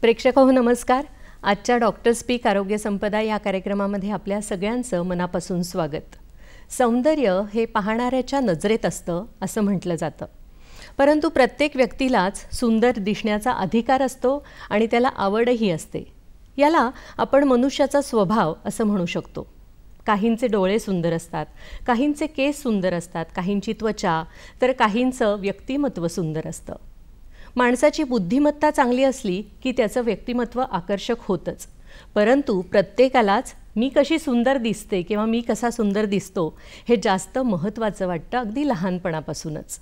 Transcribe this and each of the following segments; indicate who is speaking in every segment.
Speaker 1: प्रेक्षकांनो नमस्कार. आजच्या doctor speak आरोग्य संपदा या कार्यक्रमामध्ये आपल्या सगळ्यांचं मनापासून स्वागत. सौंदर्य हे पाहणाऱ्याच्या नजरेत असतं असं म्हटलं जातं, परंतु प्रत्येक व्यक्तीलाच सुंदर दिसण्याचा अधिकार असतो आणि त्याला आवडही असते. याला आपण मनुष्याचा स्वभाव असं म्हणू शकतो. काहींचे डोळे सुंदर असतात, काहींचे केस सुंदर असतात, काहींची त्वचा, तर काहींचं व्यक्तिमत्व सुंदर असतं. माणसाची बुद्धिमत्ता चांगली असली की त्याचं व्यक्तिमत्व आकर्षक होतंच, परंतु प्रत्येकालाच मी कशी सुंदर दिसते किंवा मी कसा सुंदर दिसतो हे जास्त महत्त्वाचं वाटतं, अगदी लहानपणापासूनच.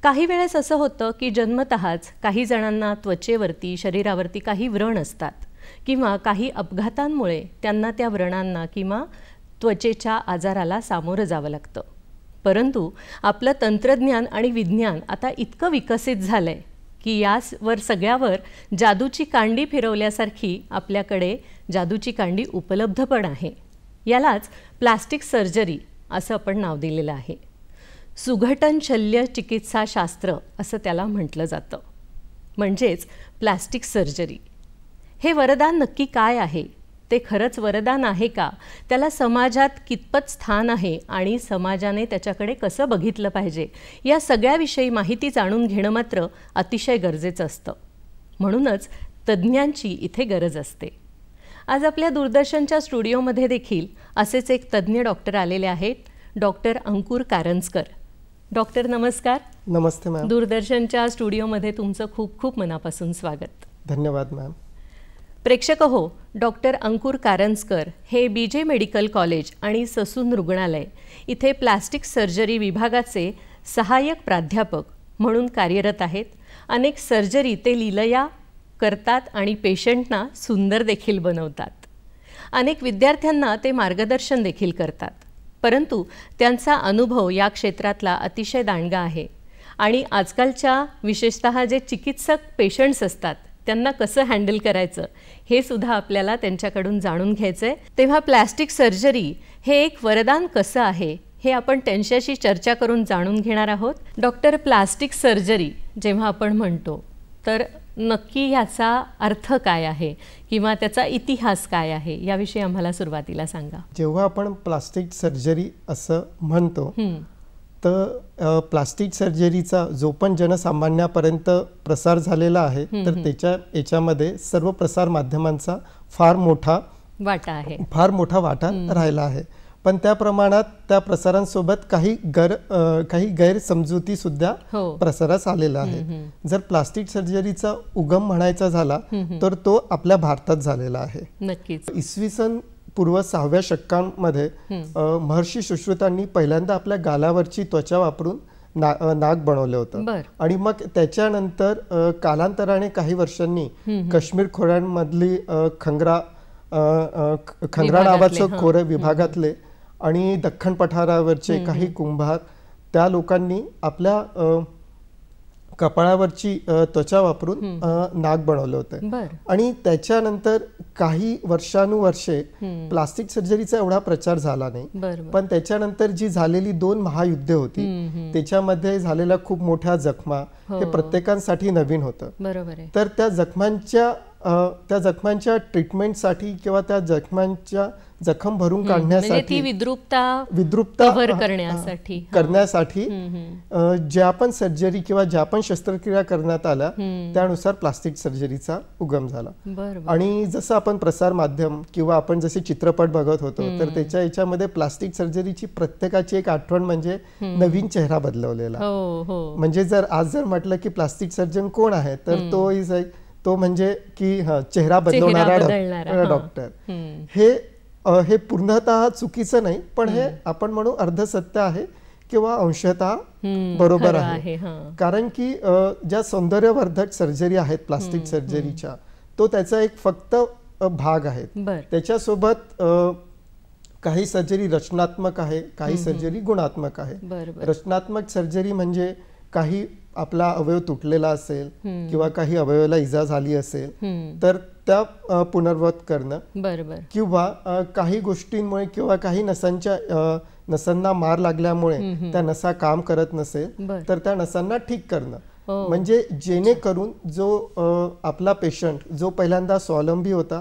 Speaker 1: काही वेळेस असं होतं की जन्मतःच काही जणांना त्वचेवरती, शरीरावरती काही व्रण असतात किंवा काही अपघातांमुळे त्यांना त्या व्रणांना किंवा त्वचेच्या आजाराला सामोरं जावं लागतं. परंतु आपलं तंत्रज्ञान आणि विज्ञान आता इतकं विकसित झालं आहे की यावर सगळ्यावर जादूची कांडी फिरवल्यासारखी आपल्याकडे जादूची कांडी उपलब्ध पण आहे. यालाच प्लास्टिक सर्जरी असं आपण नाव दिलेलं आहे. सुघटन शल्य चिकित्सा शास्त्र असं त्याला म्हटलं जातं, म्हणजेच प्लास्टिक सर्जरी. हे वरदान नक्की काय आहे, ते खरंच वरदान आहे का, त्याला समाजात कितपत स्थान आहे आणि समाजाने त्याच्याकडे कसं बघितलं पाहिजे, या सगळ्याविषयी माहिती जाणून घेणं मात्र अतिशय गरजेचं असतं. म्हणूनच तज्ज्ञांची इथे गरज असते. आज आपल्या दूरदर्शनच्या स्टुडिओमध्ये देखील असेच एक तज्ज्ञ डॉक्टर आलेले आहेत, डॉक्टर अंकुर कारंजकर. डॉक्टर नमस्कार.
Speaker 2: नमस्ते मॅम.
Speaker 1: दूरदर्शनच्या स्टुडिओमध्ये तुमचं खूप खूप मनापासून स्वागत.
Speaker 2: धन्यवाद मॅम.
Speaker 1: प्रेक्षक हो, डॉक्टर अंकुर कारंजकर हे BJ मेडिकल कॉलेज आणि ससून रुग्णालय इथे प्लास्टिक सर्जरी विभागाचे सहाय्यक प्राध्यापक म्हणून कार्यरत आहेत. अनेक सर्जरी ते लीलया करतात आणि पेशंटना सुंदर देखील बनवतात. अनेक विद्यार्थ्यांना ते मार्गदर्शन देखील करतात. परंतु त्यांचा अनुभव या क्षेत्रातला अतिशय दांडगा आहे आणि आजकालच्या विशेषतः जे चिकित्सक पेशंट्स असतात त्यांना कसं हँडल करायचं हे सुद्धा आपल्याला त्यांच्याकडून जाणून घ्यायचं आहे. तेव्हा प्लास्टिक सर्जरी हे एक वरदान कसं आहे हे आपण त्यांच्याशी चर्चा करून जाणून घेणार आहोत. डॉक्टर, प्लास्टिक सर्जरी जेव्हा आपण म्हणतो तर नक्की ह्याचा अर्थ काय आहे किंवा त्याचा इतिहास काय आहे याविषयी आम्हाला सुरुवातीला सांगा.
Speaker 2: जेव्हा आपण प्लास्टिक सर्जरी असं म्हणतो तर प्लास्टिक सर्जरीचा जो पण जनसामान्यापर्यंत प्रसार झालेला आहे तर याच्यामध्ये सर्व प्रसार माध्यमांचा फार मोठा वाटा राहिला आहे. पण त्या प्रमाणात त्या प्रसारांसोबत काही गैरसमजुती सुद्धा प्रसारास आलेला आहे. जर प्लास्टिक सर्जरीचा उगम म्हणायचा झाला तर तो आपल्या भारतात झालेला आहे.
Speaker 1: नक्कीच.
Speaker 2: इसवी सन पूर्व 6व्या शतकामध्ये महर्षी सुश्रुतांनी पहिल्यांदा आपल्या गालावरची त्वचा वापरून नाक बनवलं होतं आणि मग त्याच्यानंतर कालांतराने काही वर्षांनी काश्मीर खोऱ्यांमधली खंगरा नावाचं खोरे विभागातले आणि दख्खन पठारावरचे काही कुंभार त्या लोकांनी आपल्या कपाळावरची त्वचा वापरून नाक बनवलं होतं. आणि त्याच्यानंतर काही वर्षानुवर्षे प्लास्टिक सर्जरीचा एवढा प्रचार झाला नाही. पण त्याच्यानंतर जी झालेली 2 महायुद्धे होती त्याच्यामध्ये झालेल्या खूप मोठ्या जखमा हे प्रत्येकांसाठी नवीन होतं. तर त्या जखमांच्या ट्रीटमेंटसाठी किंवा त्या जखमांच्या जखम भरून
Speaker 1: म्हणजे
Speaker 2: काढण्यासाठी,
Speaker 1: ती
Speaker 2: विद्रुपता
Speaker 1: कव्हर करण्यासाठी
Speaker 2: ज्या पण सर्जरी किंवा ज्या पण शस्त्रक्रिया करण्यात आल्या त्यानुसार प्लास्टिक सर्जरीचा उगम झाला. आणि जसं आपण प्रसार माध्यम किंवा आपण जसे चित्रपट बघत होतो तर त्याच्या याच्यामध्ये प्लास्टिक सर्जरीची प्रत्येकाची एक आठवण म्हणजे नवीन चेहरा बदलवलेला. म्हणजे आज जर म्हटलं की प्लास्टिक सर्जन कोण आहे तर तो म्हणजे की चेहरा बदलवणारा डॉक्टर. हे पूर्णतः चुकीचं नाही, पण हे आपण म्हणू अर्धसत्य आहे किंवा अंशतः बरोबर आहे. कारण की ज्या सौंदर्यवर्धक सर्जरी आहेत प्लास्टिक सर्जरीच्या, तो त्याचा एक फक्त भाग आहे. त्याच्यासोबत काही सर्जरी रचनात्मक आहे, काही सर्जरी गुणात्मक आहे. रचनात्मक सर्जरी म्हणजे काही आपला अवयव तुटलेला असेल किंवा काही अवयवाला इजा झाली असेल तर त्या पुनर्वत करणं, किंवा काही गोष्टींमुळे किंवा काही नसांना मार लागल्यामुळे त्या नसा काम करत नसेल तर त्या नसांना ठीक करणं. म्हणजे जेणेकरून जो आपला पेशंट जो पहिल्यांदा स्वावलंबी होता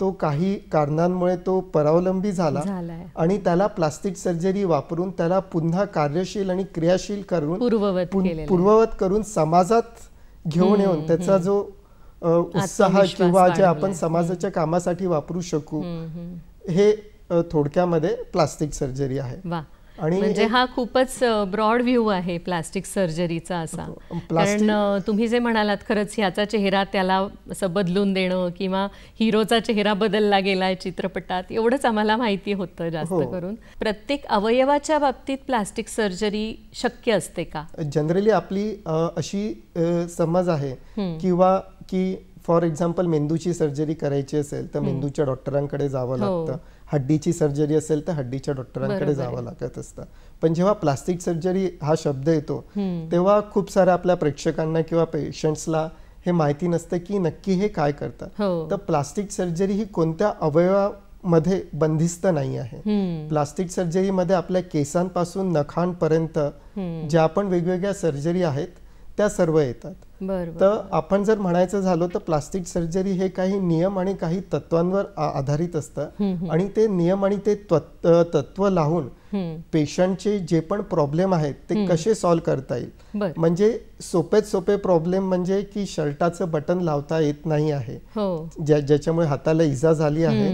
Speaker 2: तो काही कारणांमुळे तो परावलंबी झाला आणि त्याला प्लास्टिक सर्जरी वापरून त्याला पुन्हा कार्यशील आणि क्रियाशील करून पूर्ववत करून समाजात घेऊन येऊन त्याचा जो उत्साह किंवा जे आपण समाजाच्या कामासाठी वापरू शकू, हे थोडक्यामध्ये प्लास्टिक सर्जरी आहे.
Speaker 1: आणि म्हणजे हा खूपच ब्रॉड व्ह्यू आहे प्लास्टिक सर्जरीचा असा. कारण तुम्ही जे म्हणालात खरंच ह्याचा चेहरा त्याला असं बदलून देणं किंवा हिरोचा चेहरा बदलला गेलाय चित्रपटात, एवढंच आम्हाला माहिती होतं जास्त करून. प्रत्येक अवयवाच्या बाबतीत प्लास्टिक सर्जरी शक्य असते का?
Speaker 2: जनरली आपली अशी समज आहे किंवा की फॉर एक्झाम्पल मेंदूची सर्जरी करायची असेल तर मेंदूच्या डॉक्टरांकडे जावं लागतं, हड्डीची सर्जरी असेल तर हड्डीच्या डॉक्टरांकडे जावं लागत असतं. पण जेव्हा प्लास्टिक सर्जरी हा शब्द येतो तेव्हा खूप साऱ्या आपल्या प्रेक्षकांना किंवा पेशंट्सला हे माहिती नसतं की नक्की हे काय करतात. तर प्लास्टिक सर्जरी ही कोणत्या अवयवामध्ये बंदिस्त नाही आहे. प्लास्टिक सर्जरीमध्ये आपल्या केसांपासून नखांपर्यंत ज्या पण वेगवेगळ्या सर्जरी आहेत त्या सर्व येतात. तर आपण जर म्हणायचं झालो तर प्लास्टिक सर्जरी हे काही नियम आणि काही तत्वांवर आधारित असतं आणि ते नियम आणि ते तत्व लावून पेशंटचे जे पण प्रॉब्लेम आहेत ते कसे सॉल्व्ह करता येईल. म्हणजे सोपे प्रॉब्लेम म्हणजे की शर्टाचं बटन लावता येत नाही आहे, ज्याच्यामुळे हाताला इजा झाली आहे,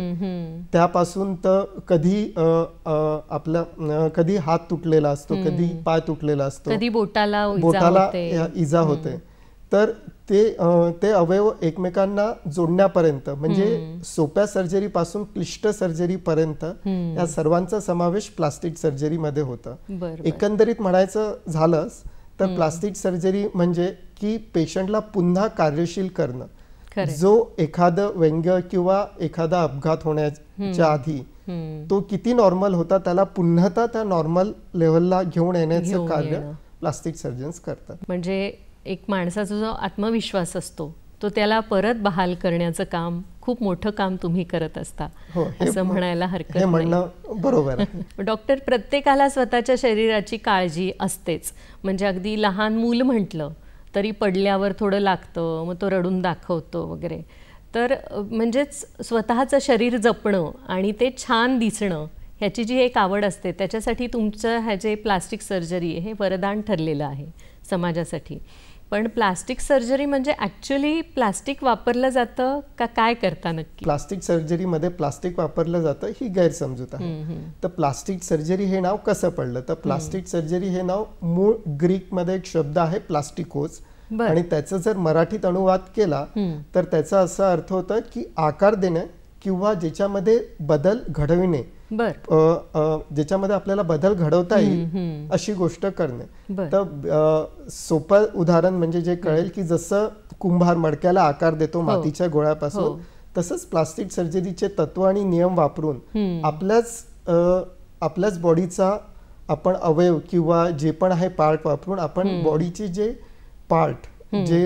Speaker 2: त्यापासून तर कधी हात तुटलेला असतो, कधी पाय तुटलेला असतो,
Speaker 1: कधी बोटाला
Speaker 2: इजा होते. तर ते अवयव एकमेकांना जोडण्यापर्यंत म्हणजे सोप्या सर्जरी पासून क्लिष्ट सर्जरी पर्यंत या सर्वांचा समावेश प्लास्टिक सर्जरी मध्ये होतं. एकंदरीत म्हणायचं झालंच तर प्लास्टिक सर्जरी म्हणजे की पेशंटला पुन्हा कार्यशील करणं. जो एखादं व्यंग्य किंवा एखादा अपघात होण्याच्या आधी तो किती नॉर्मल होता त्याला पुन्हा त्या नॉर्मल लेव्हलला घेऊन येण्याचं कार्य प्लास्टिक सर्जन्स करतात.
Speaker 1: म्हणजे एक माणसाचा जो आत्मविश्वास असतो तो त्याला परत बहाल करण्याचं काम, खूप मोठं काम तुम्ही करत असता असं म्हणायला हरकत नाही.
Speaker 2: बरोबर.
Speaker 1: डॉक्टर, प्रत्येकाला स्वतःच्या शरीराची काळजी असतेच. म्हणजे अगदी लहान मूल म्हटलं तरी पडल्यावर थोडं लागतं, मग तो रडून दाखवतो वगैरे. तर म्हणजेच स्वतःचं शरीर जपणं आणि ते छान दिसणं ह्याची जी एक आवड असते त्याच्यासाठी तुमचं ह्याचे प्लास्टिक सर्जरी हे वरदान ठरलेलं आहे समाजासाठी. पण प्लास्टिक सर्जरी म्हणजे ॲक्च्युली प्लास्टिक वापरलं जातं का काय करता नक्की?
Speaker 2: प्लास्टिक सर्जरीमध्ये प्लास्टिक वापरलं जातं ही गैरसमजूत आहे. तर प्लास्टिक सर्जरी हे नाव कसं पडलं? तर प्लास्टिक सर्जरी हे नाव मूळ ग्रीकमध्ये एक शब्द आहे प्लास्टिकोस आणि त्याचा जर मराठीत अनुवाद केला तर त्याचा असा अर्थ होता की आकार देणे किंवा ज्याच्यामध्ये बदल घडविणे, ज्याच्यामध्ये आपल्याला बदल घडवता येईल अशी गोष्ट करणे. तर सोपं उदाहरण म्हणजे जे कळेल की जसं कुंभार मडक्याला आकार देतो मातीच्या गोळ्यापासून, तसंच प्लास्टिक सर्जरीचे तत्व आणि नियम वापरून आपल्याच बॉडीचा आपण अवयव किंवा जे पण आहे पार्ट वापरून आपण बॉडीचे जे पार्ट जे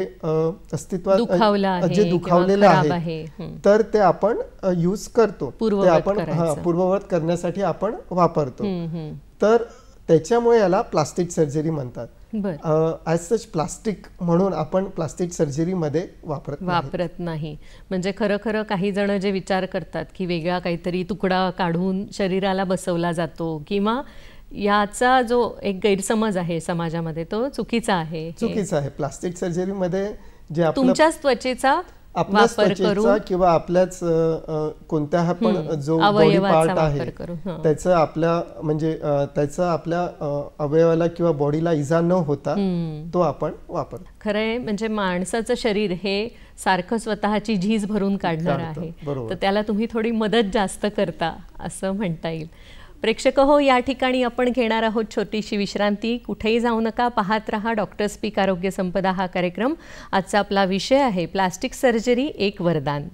Speaker 2: अस्तित्वात जे दुखावलेले आहे तर ते आपण यूज करतो, ते आपण पूर्ववत करण्यासाठी आपण वापरतो. तर त्याच्यामुळे याला प्लास्टिक सर्जरी म्हणतात. ॲज सच प्लास्टिक म्हणून आपण प्लास्टिक सर्जरीमध्ये वापरत
Speaker 1: नाही. म्हणजे खरं काही जण जे विचार करतात की वेगळा काहीतरी तुकडा काढून शरीराला बसवला जातो किंवा याचा जो एक गैरसमज आहे समाजामध्ये तो चुकीचा आहे.
Speaker 2: प्लास्टिक सर्जरीमध्ये जे
Speaker 1: तुमच्याच त्वचेचा
Speaker 2: आपल्याच त्वचेचा किंवा आपल्याच कोणत्या पण जो बॉडी पार्ट आहे त्याचं आपल्या अवयवाला किंवा बॉडीला इजा न होता तो आपण वापरतो.
Speaker 1: खरंय म्हणजे माणसाचं शरीर हे सारखं स्वतःची झीज भरून काढणार आहे, तर त्याला तुम्ही थोडी मदत जास्त करता असं म्हणता येईल. प्रेक्षक हो, या ठिकाणी आपण घेणार आहोत छोटीशी विश्रांती. कुठेही जाऊ नका, पाहत रहा डॉक्टर स्पीक आरोग्य संपदा हा कार्यक्रम. आजचा आपला विषय आहे प्लास्टिक सर्जरी एक वरदान.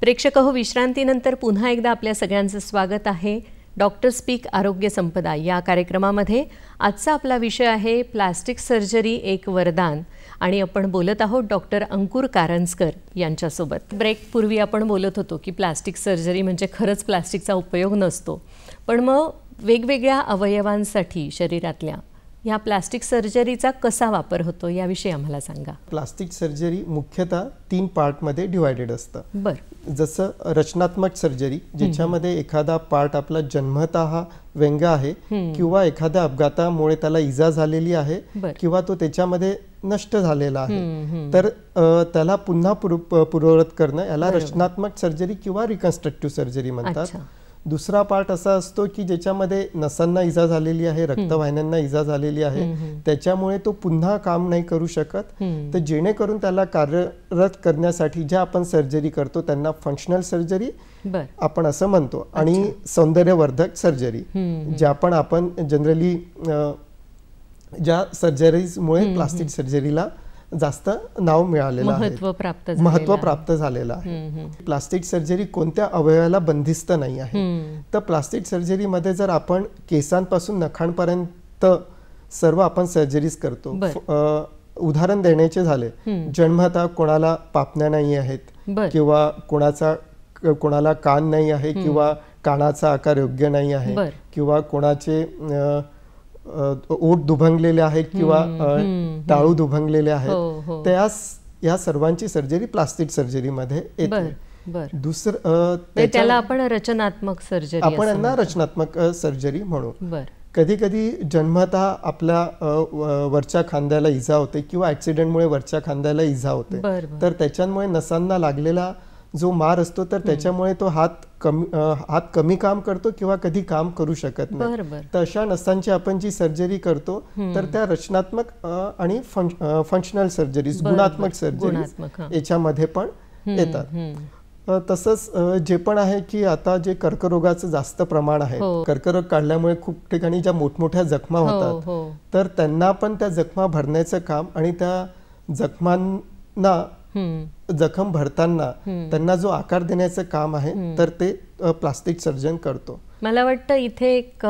Speaker 1: प्रेक्षक हो, विश्रांतीनंतर पुन्हा एकदा आपल्या सगळ्यांचं स्वागत आहे. डॉक्टर स्पीक आरोग्य संपदा या कार्यक्रमामध्ये आजचा आपला विषय आहे प्लास्टिक सर्जरी एक वरदान आणि आपण बोलत आहोत डॉक्टर अंकुर कारंजकर यांच्यासोबत. ब्रेकपूर्वी आपण बोलत होतो की प्लास्टिक सर्जरी म्हणजे खरंच प्लास्टिकचा उपयोग नसतो, पण मग वेगवेगळ्या अवयवांसाठी शरीरातल्या ह्या प्लास्टिक सर्जरीचा कसा वापर होतो याविषयी आम्हाला सांगा.
Speaker 2: प्लास्टिक सर्जरी मुख्यतः 3 पार्टमध्ये डिवायडेड असतं. जसं रचनात्मक सर्जरी, ज्याच्यामध्ये एखादा पार्ट आपला जन्मतः व्यंग आहे किंवा एखाद्या अपघातामुळे त्याला इजा झालेली आहे किंवा तो त्याच्यामध्ये नष्ट झालेला आहे, तर त्याला पुन्हा पूर्ववत करणं याला रचनात्मक सर्जरी किंवा रिकन्स्ट्रक्टिव्ह सर्जरी म्हणतात. दुसरा पार्ट असा असतो की ज्याच्यामध्ये नसांना इजा झालेली आहे, रक्तवाहिन्यांना इजा झालेली आहे, त्याच्यामुळे तो पुन्हा काम नाही करू शकत, तर जेणेकरून त्याला कार्यरत करण्यासाठी ज्या आपण सर्जरी करतो त्यांना फंक्शनल सर्जरी आपण असं म्हणतो. आणि सौंदर्यवर्धक सर्जरी ज्या पण आपण जनरली ज्या सर्जरीजमुळे प्लास्टिक सर्जरीला जास्त नाव मिळालेलं आहे, महत्व प्राप्त झालेलं आहे. प्लास्टिक सर्जरी कोणत्या अवयवाला बंदिस्त नाही आहे. तर प्लास्टिक सर्जरीमध्ये जर आपण केसांपासून नखांपर्यंत सर्व आपण सर्जरीज करतो. उदाहरण देण्याचे झाले, जन्मतः कोणाला पापण्या नाही आहेत किंवा कोणाला कान नाही आहे किंवा कानाचा आकार योग्य नाही आहे किंवा कोणाचे ओठ दुभंगलेले आहेत किंवा टाळू दुभंगलेले आहेत, या सर्वांची सर्जरी प्लास्टिक सर्जरीमध्ये येते.
Speaker 1: दुसरं त्याला आपण रचनात्मक सर्जरी,
Speaker 2: आपण यांना रचनात्मक सर्जरी म्हणू. कधी कधी जन्मतः आपल्या वरच्या खांद्याला इजा होते किंवा ऍक्सिडेंटमुळे वरच्या खांद्याला इजा होते, तर त्याच्यामुळे नसांना लागलेला जो मार असतो तर त्याच्यामुळे तो हात कमी काम करतो किंवा कधी काम करू शकत नाही. तर अशा नसांची आपण जी सर्जरी करतो तर त्या रचनात्मक आणि फंक्शनल सर्जरीज, गुणात्मक सर्जरी याच्यामध्ये पण येतात. तसंच जे पण आहे की आता जे कर्करोगाचं जास्त प्रमाण आहे, कर्करोग काढल्यामुळे खूप ठिकाणी ज्या मोठमोठ्या जखमा होतात, तर त्यांना पण त्या जखमा भरण्याचं काम आणि त्या जखमांना जखम भरताना त्यांना जो आकार देण्याचं काम आहे तर ते प्लास्टिक सर्जन करतो.
Speaker 1: मला वाटतं इथे एक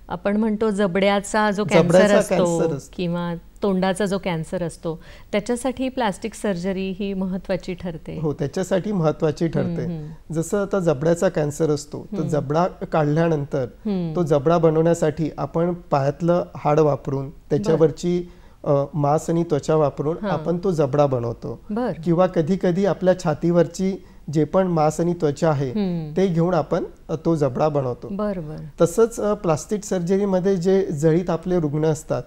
Speaker 1: आपण म्हणतो जबड्याचा जो कॅन्सर असतो किंवा तोंडाचा जो कॅन्सर असतो त्याच्यासाठी प्लास्टिक सर्जरी ही महत्वाची ठरते.
Speaker 2: हो, त्याच्यासाठी महत्वाची ठरते. जसं आता जबड्याचा कॅन्सर असतो तर जबडा काढल्यानंतर तो जबडा बनवण्यासाठी आपण पायातलं हाड वापरून त्याच्यावरची मांस आणि त्वचा वापरून आपण तो जबडा बनवतो. किंवा कधी कधी आपल्या छातीवरची जे पण मांस आणि त्वचा आहे ते घेऊन आपण तो जबडा बनवतो. तसंच प्लास्टिक सर्जरीमध्ये जे जळीत आपले रुग्ण असतात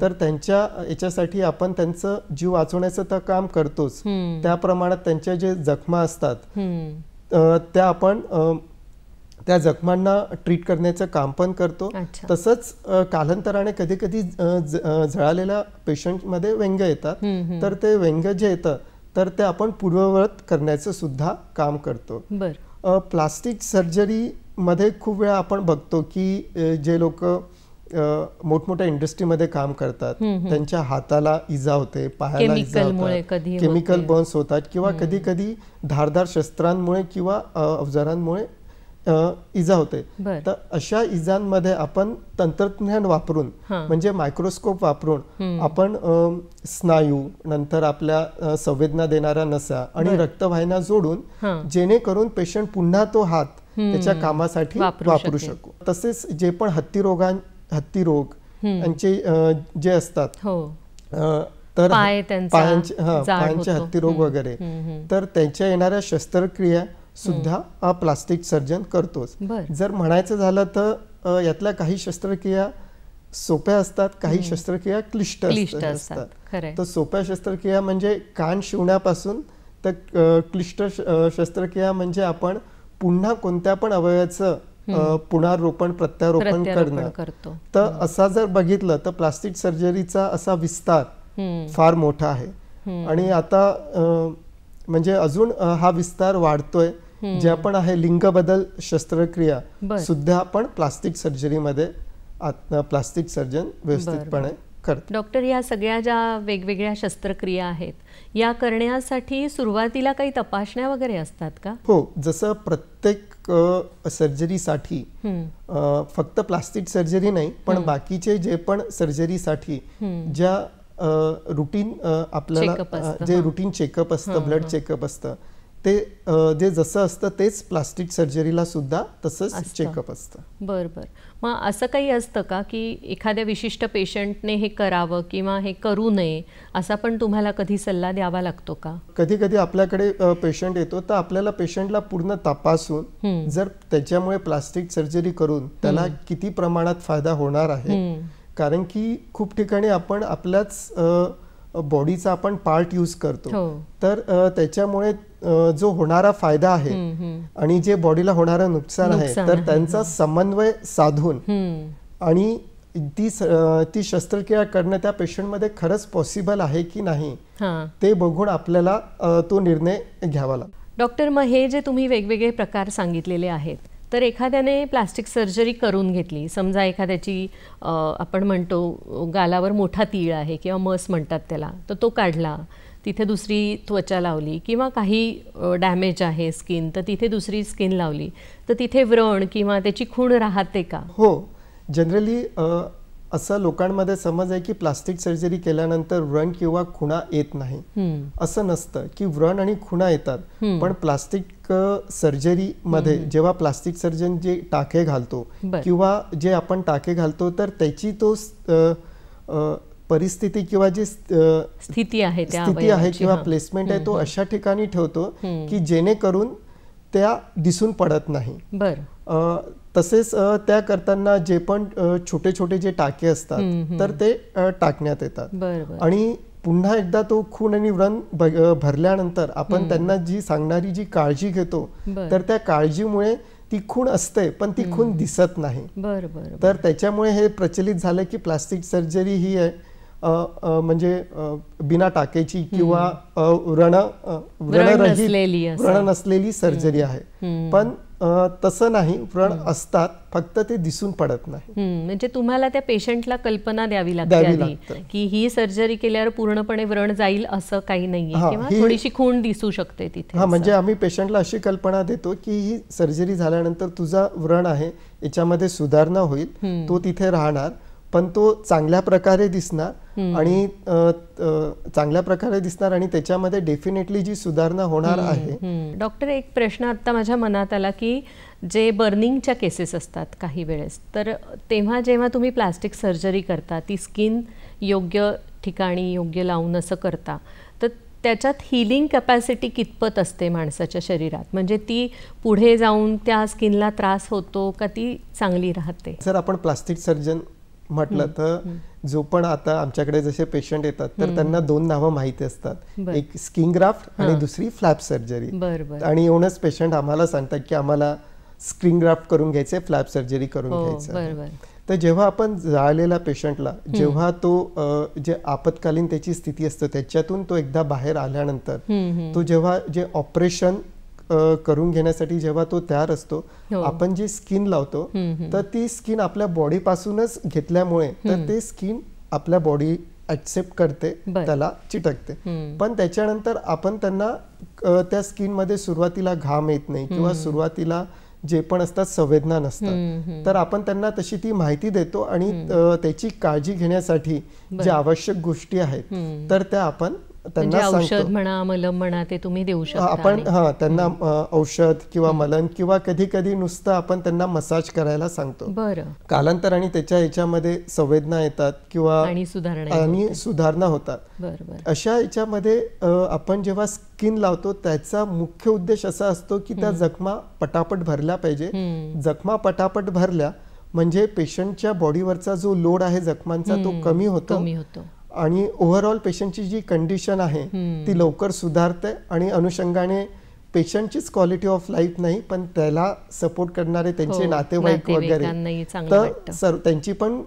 Speaker 2: तर त्यांच्या याच्यासाठी आपण त्यांचं जीव वाचवण्याचं तर काम करतोच, त्या प्रमाणात त्यांच्या जे जखमा असतात त्या आपण त्या जखमांना ट्रीट करण्याचं काम पण करतो. तसंच कालांतराने कधी कधी जळालेल्या पेशंटमध्ये व्यंग्य येतात, तर ते व्यंग्य जे येतं तर ते आपण पूर्ववत करण्याचं सुद्धा काम करतो. प्लास्टिक सर्जरीमध्ये खूप वेळा आपण बघतो की जे लोक मोठमोठ्या इंडस्ट्रीमध्ये काम करतात त्यांच्या हाताला इजा होते, पायाला इजा होतात, केमिकल बर्न्स होतात किंवा कधी कधी धारदार शस्त्रांमुळे किंवा अवजारांमुळे इजा होते. तर अशा इजांमध्ये आपण तंत्रज्ञान वापरून म्हणजे मायक्रोस्कोप वापरून आपण स्नायू, नंतर आपल्या संवेदना देणाऱ्या नसा आणि रक्तवाहिन्या जोडून जेणेकरून पेशंट पुन्हा तो हात त्याच्या कामासाठी वापरू शकू. तसेच जे पण हत्ती हत्ती रोग यांचे जे असतात तर पायांचे हत्ती रोग वगैरे, तर त्यांच्या येणाऱ्या शस्त्रक्रिया सुद्धा प्लास्टिक सर्जन करतोच. जर म्हणायचं झालं तर यातल्या काही शस्त्रक्रिया सोप्या असतात, काही शस्त्रक्रिया क्लिष्ट असतात. तर सोप्या शस्त्रक्रिया म्हणजे कान शिवण्यापासून तर क्लिष्ट शस्त्रक्रिया म्हणजे आपण पुन्हा कोणत्या पण अवयवाचं पुनर्रोपण प्रत्यारोपण करणं. तर असा जर बघितलं तर प्लास्टिक सर्जरीचा असा विस्तार फार मोठा आहे आणि आता म्हणजे अजून हा विस्तार वाढतोय. जे आपण आहे लिंग बदल शस्त्रक्रिया सुद्धा आपण प्लास्टिक सर्जरीमध्ये प्लास्टिक सर्जन व्यवस्थितपणे करतो.
Speaker 1: डॉक्टर, या सगळ्या ज्या वेगवेगळ्या शस्त्रक्रिया आहेत या करण्यासाठी सुरुवातीला काही तपासण्या वगैरे असतात का?
Speaker 2: हो, जसं प्रत्येक सर्जरीसाठी फक्त प्लास्टिक सर्जरी नाही पण बाकीचे जे पण सर्जरीसाठी ज्या रुटीन आपल्याला जे रुटीन चेकअप असतं, ब्लड चेकअप असतं, ते जे जसं असतं तेच प्लास्टिक सर्जरीला सुद्धा तसंच चेकअप असतं.
Speaker 1: बरं. मग असं काही असतं का की एखाद्या विशिष्ट पेशंटने हे करावं किंवा हे करू नये असा पण तुम्हाला कधी सल्ला द्यावा लागतो का?
Speaker 2: कधी कधी आपल्याकडे पेशंट येतो तर आपल्याला पेशंटला पूर्ण तपासून जर त्याच्यामुळे प्लास्टिक सर्जरी करून त्याला किती प्रमाणात फायदा होणार आहे, कारण की खूप ठिकाणी आपण आपल्याच बॉडीचा आपण पार्ट यूज करतो, तर त्याच्यामुळे जो होणारा फायदा आहे आणि जे बॉडीला होणारं नुकसान आहे तर त्यांचा समन्वय साधून आणि ती शस्त्रक्रिया करणं त्या पेशंटमध्ये खरंच पॉसिबल आहे की नाही ते बघून आपल्याला तो निर्णय घ्यावा लागतो.
Speaker 1: डॉक्टर, मग हे जे तुम्ही वेगवेगळे प्रकार सांगितलेले आहेत तर एखाद्याने प्लास्टिक सर्जरी करून घेतली, समजा एखाद्याची आपण म्हणतो गालावर मोठा तीळ आहे किंवा मस म्हणतात त्याला, तर तो काढला, तिथे दुसरी त्वचा लावली किंवा काही डॅमेज आहे स्किन तर तिथे दुसरी स्किन लावली, तर तिथे व्रण किंवा त्याची खूण राहते का?
Speaker 2: हो, जनरली असं लोकांमध्ये समज आहे की प्लास्टिक सर्जरी केल्यानंतर व्रण किंवा खुणा येत नाही. असं नसतं की व्रण आणि खुणा येतात, पण प्लास्टिक सर्जरी मध्ये जेव्हा प्लास्टिक सर्जन जे टाके घालतो किंवा जे आपण टाके घालतो तर त्याची तो परिस्थिती किंवा जी
Speaker 1: स्थिती आहे
Speaker 2: किंवा प्लेसमेंट आहे तो अशा ठिकाणी ठेवतो की जेणेकरून त्या दिसून पडत नाही. तसेच त्या करताना जे पण छोटे छोटे जे टाके असतात तर ते टाकण्यात येतात आणि पुन्हा एकदा तो खून आणि व्रण भरल्यानंतर आपण त्यांना जी सांगणारी जी काळजी घेतो तर त्या काळजीमुळे ती खूण असते पण ती खूण दिसत नाही. तर त्याच्यामुळे हे प्रचलित झालं की प्लास्टिक सर्जरी ही आहे म्हणजे बिना टाकेची किंवा व्रण नसलेली सर्जरी आहे. पण तसं नाही, व्रण असतात फक्त ते दिसून पडत नाही.
Speaker 1: म्हणजे तुम्हाला त्या पेशंटला कल्पना द्यावी लागते की ही सर्जरी केल्यावर पूर्णपणे व्रण जाईल असं काही नाहीये किंवा थोडीशी खूण दिसू शकते तिथे.
Speaker 2: म्हणजे आम्ही पेशंटला अशी कल्पना देतो की ही सर्जरी झाल्यानंतर तुझा व्रण आहे याच्यामध्ये सुधारणा होईल, तो तिथे राहणार पण तो चांगल्या प्रकारे दिसणार आणि त्याच्यामध्ये डेफिनेटली जी सुधारणा होणार आहे.
Speaker 1: डॉक्टर, एक प्रश्न आता माझ्या मनात आला की जे बर्निंगच्या केसेस असतात काही वेळेस, तर तेव्हा जेव्हा तुम्ही प्लास्टिक सर्जरी करता ती स्किन योग्य ठिकाणी योग्य लावून असं करता, तर त्याच्यात हिलिंग कॅपॅसिटी कितपत असते माणसाच्या शरीरात? म्हणजे ती पुढे जाऊन त्या स्किनला त्रास होतो का ती चांगली राहते?
Speaker 2: जर आपण प्लास्टिक सर्जन म्हटलं तर जो पण आता आमच्याकडे जसे पेशंट येतात तर त्यांना दोन नावं माहिती असतात, एक स्किन ग्राफ्ट आणि दुसरी फ्लॅप सर्जरी. आणि येऊनच पेशंट आम्हाला सांगतात की आम्हाला स्किन ग्राफ्ट करून घ्यायचे, फ्लॅप सर्जरी करून घ्यायचं. तर जेव्हा आपण जाळलेल्या पेशंटला जेव्हा तो जे आपत्कालीन त्याची स्थिती असते त्याच्यातून तो एकदा बाहेर आल्यानंतर तो जेव्हा जे ऑपरेशन करून घेण्यासाठी जेव्हा तो तयार असतो, आपण जी स्किन लावतो तर ती स्किन आपल्या बॉडी पासूनच घेतल्यामुळे तर ते स्किन आपल्या बॉडी ऍक्सेप्ट करते, त्याला चिटकते. पण त्याच्यानंतर आपण त्यांना त्या स्किन मध्ये सुरुवातीला घाम येत नाही किंवा सुरुवातीला जे पण असतात संवेदना नसतात, तर आपण त्यांना तशी ती माहिती देतो आणि त्याची काळजी घेण्यासाठी ज्या आवश्यक गोष्टी आहेत तर त्या आपण त्यांना
Speaker 1: औषध म्हणा, मलम म्हणा, ते तुम्ही देऊ शकता.
Speaker 2: आपण त्यांना औषध किंवा मलम किंवा कधी कधी नुसतं आपण त्यांना मसाज करायला सांगतो.
Speaker 1: बरं.
Speaker 2: कालांतराने त्याच्या याच्यामध्ये संवेदना येतात किंवा सुधारणा होतात.
Speaker 1: बरोबर.
Speaker 2: अशा याच्यामध्ये आपण जेव्हा स्किन लावतो त्याचा मुख्य उद्देश असा असतो की त्या जखमा पटापट भरल्या पाहिजे. जखमा पटापट भरल्या म्हणजे पेशंटच्या बॉडीवरचा जो लोड आहे जखमांचा तो कमी होतो आणि ओव्हरऑल पेशंटची जी कंडिशन आहे ती लवकर सुधारते आणि अनुषंगाने पेशंटचीच क्वालिटी ऑफ लाईफ नाही पण त्याला सपोर्ट करणारे त्यांचे नातेवाईक वगैरे तर त्यांची पण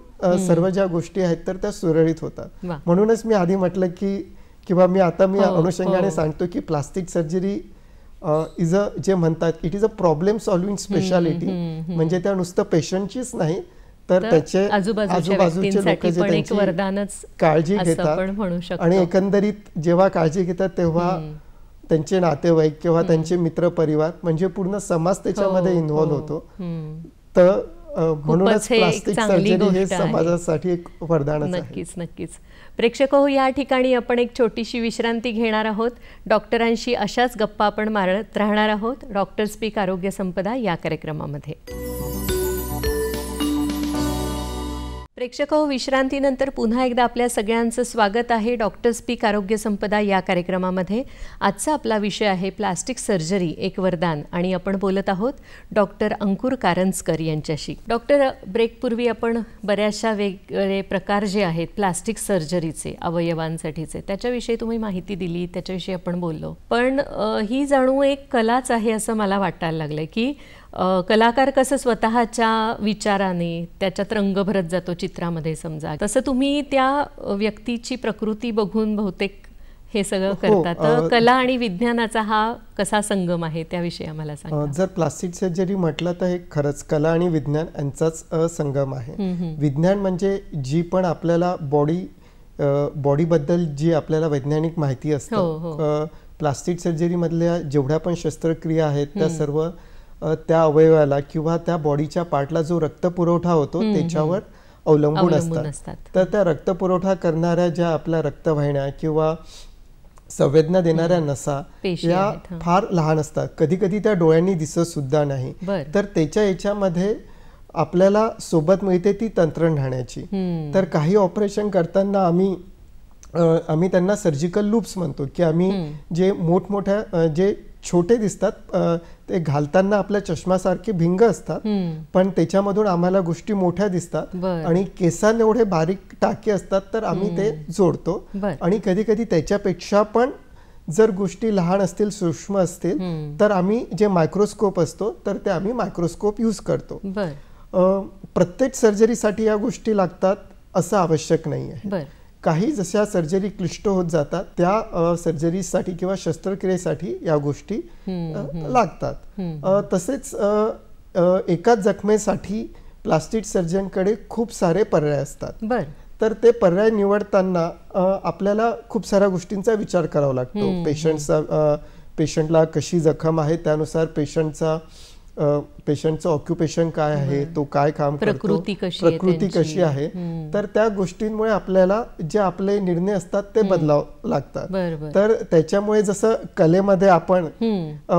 Speaker 2: सर्व ज्या गोष्टी आहेत तर त्या सुरळीत होतात. म्हणूनच मी आधी म्हटलं की किंवा मी अनुषंगाने सांगतो की प्लास्टिक सर्जरी इज अ जे म्हणतात it is a problem solving speciality. म्हणजे त्या नुसतं पेशंटचीच नाही तर त्याचे आजूबाजूचे लोक जे त्यांची काळजी घेतात आणि एकंदरीत जेव्हा काळजी घेतात तेव्हा त्यांचे नातेवाईक किंवा त्यांचे मित्र परिवार म्हणजे पूर्ण समाज त्याच्यामध्ये इन्व्हॉल्व होतो. तर म्हणूनच प्लास्टिक सर्जरी हे समाजासाठी एक वरदान आहे.
Speaker 1: नक्कीच नक्कीच. प्रेक्षक हो, या ठिकाणी आपण एक छोटीशी विश्रांती घेणार आहोत. डॉक्टरांशी अशाच गप्पा आपण मारत राहणार आहोत डॉक्टर स्पीक आरोग्य संपदा या कार्यक्रमामध्ये. प्रेक्षक हो, विश्रांतीनंतर पुन्हा एकदा आपल्या सगळ्यांचं स्वागत आहे डॉक्टर स्पीक आरोग्य संपदा या कार्यक्रमामध्ये. आजचा आपला विषय आहे प्लास्टिक सर्जरी एक वरदान आणि आपण बोलत आहोत डॉक्टर अंकुर कारंजकर यांच्याशी. डॉक्टर, ब्रेकपूर्वी आपण बऱ्याचशा वेगवेगळे प्रकार जे आहेत प्लास्टिक सर्जरीचे अवयवांसाठीचे त्याच्याविषयी तुम्ही माहिती दिली, त्याच्याविषयी आपण बोललो. पण ही जणू एक कलाच आहे असं मला वाटायला लागलं की कलाकार कसं स्वतःच्या विचाराने त्याच्यात रंग भरत जातो चित्रामध्ये समजा, तसं तुम्ही त्या व्यक्तीची प्रकृती बघून बहुतेक हे सगळं करतात. तर कला आणि विज्ञानाचा हा कसा संगम आहे त्याविषयी आम्हाला सांगा.
Speaker 2: जर प्लास्टिक सर्जरी म्हटलं तर हे खरंच कला आणि विज्ञान यांचाच संगम आहे. विज्ञान म्हणजे जी पण आपल्याला बॉडीबद्दल जी आपल्याला वैज्ञानिक माहिती असते, प्लास्टिक सर्जरी मधल्या जेवढ्या पण शस्त्रक्रिया आहेत त्या सर्व त्या अवयवाला किंवा त्या बॉडीच्या पार्टला जो रक्तपुरवठा होतो त्याच्यावर अवलंबून असतात. तर त्या रक्तपुरवठा करणाऱ्या ज्या आपल्या रक्तवाहिन्या किंवा संवेदना देणाऱ्या नसा या फार लहान असतात. कधी कधी त्या डोळ्यांनी दिसत सुद्धा नाही. तर त्याच्या याच्यामध्ये आपल्याला सोबत मिळते ती तंत्रण राहण्याची. तर काही ऑपरेशन करताना आम्ही त्यांना सर्जिकल लूप्स म्हणतो की आम्ही जे मोठमोठ्या जे छोटे दिसतात ते घालताना आपल्या चष्मासारखे भिंग असतात पण त्याच्यामधून आम्हाला गोष्टी मोठ्या दिसतात आणि केसांना एवढे बारीक टाके असतात तर आम्ही ते जोडतो. आणि कधी कधी त्याच्यापेक्षा पण जर गोष्टी लहान असतील, सूक्ष्म असतील तर आम्ही जे मायक्रोस्कोप असतो तर ते आम्ही मायक्रोस्कोप यूज करतो. प्रत्येक सर्जरीसाठी या गोष्टी लागतात असं आवश्यक नाही आहे. काही जशा सर्जरी क्लिष्ट होत जातात त्या सर्जरीसाठी किंवा शस्त्रक्रियेसाठी या गोष्टी लागतात. तसेच एकाच जखमेसाठी प्लास्टिक सर्जनकडे खूप सारे पर्याय असतात. तर ते पर्याय निवडताना आपल्याला खूप साऱ्या गोष्टींचा विचार करावा लागतो. पेशंटला कशी जखम आहे त्यानुसार पेशंटचं ऑक्युपेशन काय आहे, तो काय काम करतो, प्रकृती कशी आहे, तर त्या गोष्टींमुळे आपल्याला जे आपले निर्णय असतात ते बदलावं लागतात. तर त्याच्यामुळे जसं कलेमध्ये आपण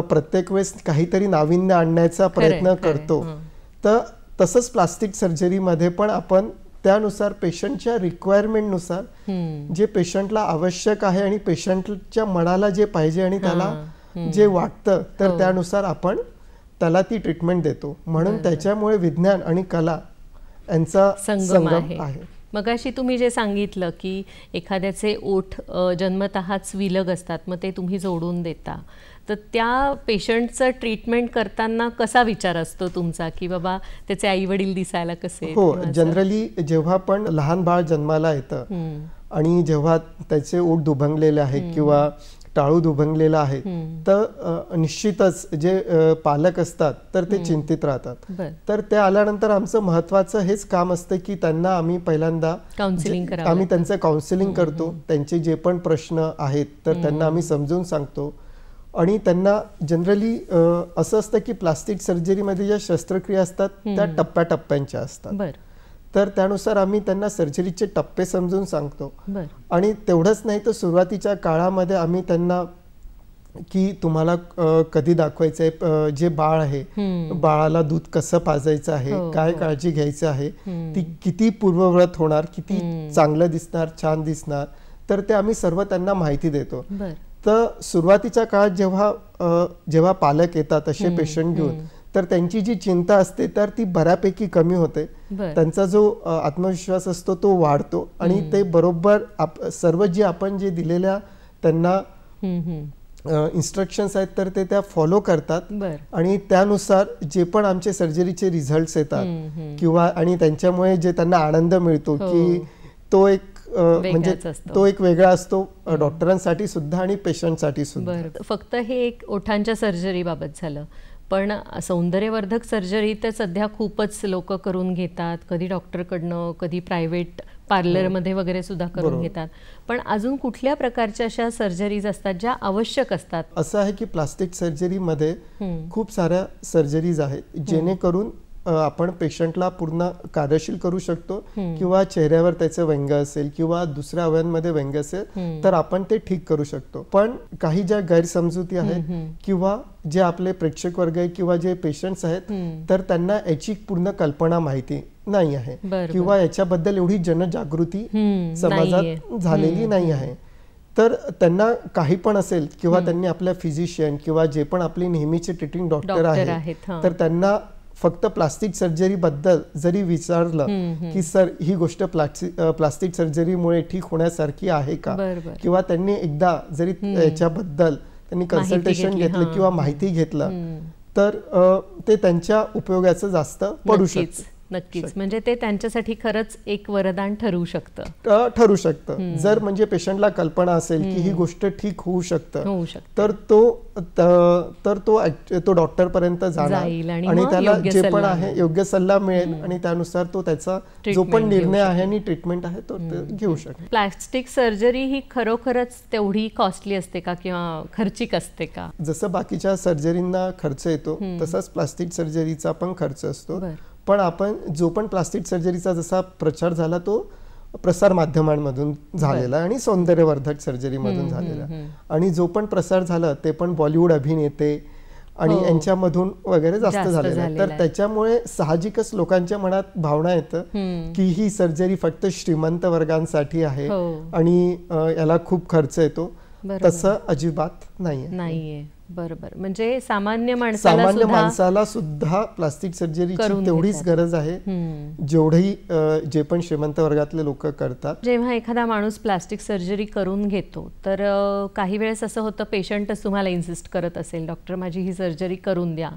Speaker 2: प्रत्येक वेळेस काहीतरी नाविन्य आणण्याचा प्रयत्न करतो तर तसंच प्लास्टिक सर्जरीमध्ये पण आपण त्यानुसार पेशंटच्या रिक्वायरमेंटनुसार जे पेशंटला आवश्यक आहे आणि पेशंटच्या मनाला जे पाहिजे आणि त्याला जे वाटतं तर त्यानुसार आपण त्याला ती ट्रीटमेंट देतो. म्हणून त्याच्यामुळे विज्ञान आणि कला यांचा संगम आहे.
Speaker 1: मगाशी तुम्ही जे सांगितलं की एखाद्याचे ओठ जन्मतःच विलग असतात मग ते तुम्ही जोडून देता, तर त्या पेशंटचं ट्रीटमेंट करताना कसा विचार असतो तुमचा की बाबा त्याचे आई वडील दिसायला कसे?
Speaker 2: हो, जनरली जेव्हा पण लहान बाळ जन्माला येतं आणि जेव्हा त्याचे ओठ दुभंगलेले आहेत किंवा टाळू दुभंगलेला आहे तर निश्चितच जे पालक असतात तर ते चिंतित राहतात. तर ते आल्यानंतर आमचं महत्वाचं हेच काम असतं की त्यांना आम्ही पहिल्यांदा आम्ही त्यांचं काउन्सिलिंग करतो. त्यांचे जे पण प्रश्न आहेत तर त्यांना आम्ही समजून सांगतो आणि त्यांना जनरली असं असतं की प्लास्टिक सर्जरीमध्ये ज्या शस्त्रक्रिया असतात त्या टप्प्याटप्प्यांच्या असतात. तर त्यानुसार आम्ही त्यांना सर्जरीचे टप्पे समजून सांगतो. आणि तेवढंच नाही तर सुरुवातीच्या काळामध्ये आम्ही त्यांना की तुम्हाला कधी दाखवायचंय, जे बाळ आहे बाळाला दूध कसं पाजायचं आहे, काय काळजी घ्यायचं आहे, ती किती पूर्वव्रत होणार, किती चांगलं दिसणार, छान दिसणार, तर ते आम्ही सर्व त्यांना माहिती देतो. तर सुरुवातीच्या काळात जेव्हा पालक येतात असे पेशंट घेऊन, तर त्यांची जी चिंता असते तर ती बऱ्यापैकी कमी होते. त्यांचा जो आत्मविश्वास असतो तो वाढतो आणि ते बरोबर सर्व जे आपण जे दिलेल्या त्यांना इन्स्ट्रक्शन्स आहेत तर ते त्या फॉलो करतात. आणि त्यानुसार जे पण आमचे सर्जरीचे रिझल्ट्स येतात किंवा आणि त्यांच्यामुळे जे त्यांना आनंद मिळतो की तो एक म्हणजे तो एक वेगळा असतो डॉक्टरांसाठी सुद्धा आणि पेशंटसाठी सुद्धा.
Speaker 1: फक्त हे एक ओठांच्या सर्जरी बाबत झालं, पण सौंदर्यवर्धक सर्जरी तर सध्या खूपच लोक करून घेतात, कधी डॉक्टरकडनं, कधी प्रायव्हेट पार्लरमध्ये वगैरे सुद्धा करून घेतात. पण अजून कुठल्या प्रकारच्या अशा सर्जरीज असतात ज्या आवश्यक असतात?
Speaker 2: असं आहे की प्लास्टिक सर्जरीमध्ये खूप साऱ्या सर्जरीज आहेत जेणेकरून आपण पेशंटला पूर्ण कार्यशील करू शकतो किंवा चेहऱ्यावर त्याचं व्यंग असेल किंवा दुसऱ्या अवयवांमध्ये व्यंग असेल तर आपण ते ठीक करू शकतो. पण काही ज्या गैरसमजुती आहेत किंवा जे आपले प्रेक्षक वर्ग आहे किंवा जे पेशंट्स आहेत तर त्यांना याची पूर्ण कल्पना माहिती नाही आहे किंवा याच्याबद्दल एवढी जनजागृती समाजात झालेली नाही आहे. तर त्यांना काही पण असेल किंवा त्यांनी आपल्या फिजिशियन किंवा जे पण आपले नेहमीचे ट्रीटिंग डॉक्टर आहेत तर त्यांना फक्त प्लास्टिक सर्जरी बद्दल जरी विचारलं की सर ही गोष्ट प्लास्टिक सर्जरीमुळे ठीक होण्यासारखी आहे का, किंवा त्यांनी एकदा जरी याच्याबद्दल त्यांनी कन्सल्टेशन घेतलं किंवा माहिती घेतलं तर ते त्यांच्या उपयोगाचं जास्त पडू शकतं.
Speaker 1: नक्कीच, म्हणजे ते त्यांच्यासाठी खरंच एक वरदान ठरू शकतं.
Speaker 2: जर म्हणजे पेशंटला कल्पना असेल की ही गोष्ट ठीक होऊ शकतं तर तो डॉक्टर पर्यंत जाईल आणि त्याला जे पण आहे योग्य सल्ला मिळेल आणि त्यानुसार तो त्याचा जो पण निर्णय आहे आणि ट्रीटमेंट आहे तो घेऊ शकतो.
Speaker 1: प्लास्टिक सर्जरी ही खरोखरच तेवढी कॉस्टली असते का किंवा खर्चिक असते का?
Speaker 2: जसं बाकीच्या सर्जरींना खर्च येतो तसाच प्लास्टिक सर्जरीचा पण खर्च असतो. पण आपण जो पण प्लास्टिक सर्जरीचा जसा प्रचार झाला तो प्रसार माध्यमांमधून झालेला आणि सौंदर्यवर्धक सर्जरीमधून झालेला, आणि जो पण प्रसार झाला ते पण बॉलिवूड अभिनेते आणि यांच्यामधून वगैरे जास्त झालेला आहे. तर त्याच्यामुळे साहजिकच लोकांच्या मनात भावना येतं की ही सर्जरी फक्त श्रीमंत वर्गांसाठी आहे आणि याला खूप खर्च येतो. तसं अजिबात नाहीये.
Speaker 1: बरोबर, म्हणजे सामान्य
Speaker 2: माणसाला सुद्धा प्लास्टिक सर्जरीची तेवढीच गरज आहे जेवढी जे पण श्रीमंत वर्गातले लोक करतात.
Speaker 1: जेव्हा एखादा माणूस प्लास्टिक सर्जरी करून घेतो तर काही वेळेस असं होतं पेशंटच तुम्हाला इन्सिस्ट करत असेल डॉक्टर माझी ही सर्जरी करून द्या,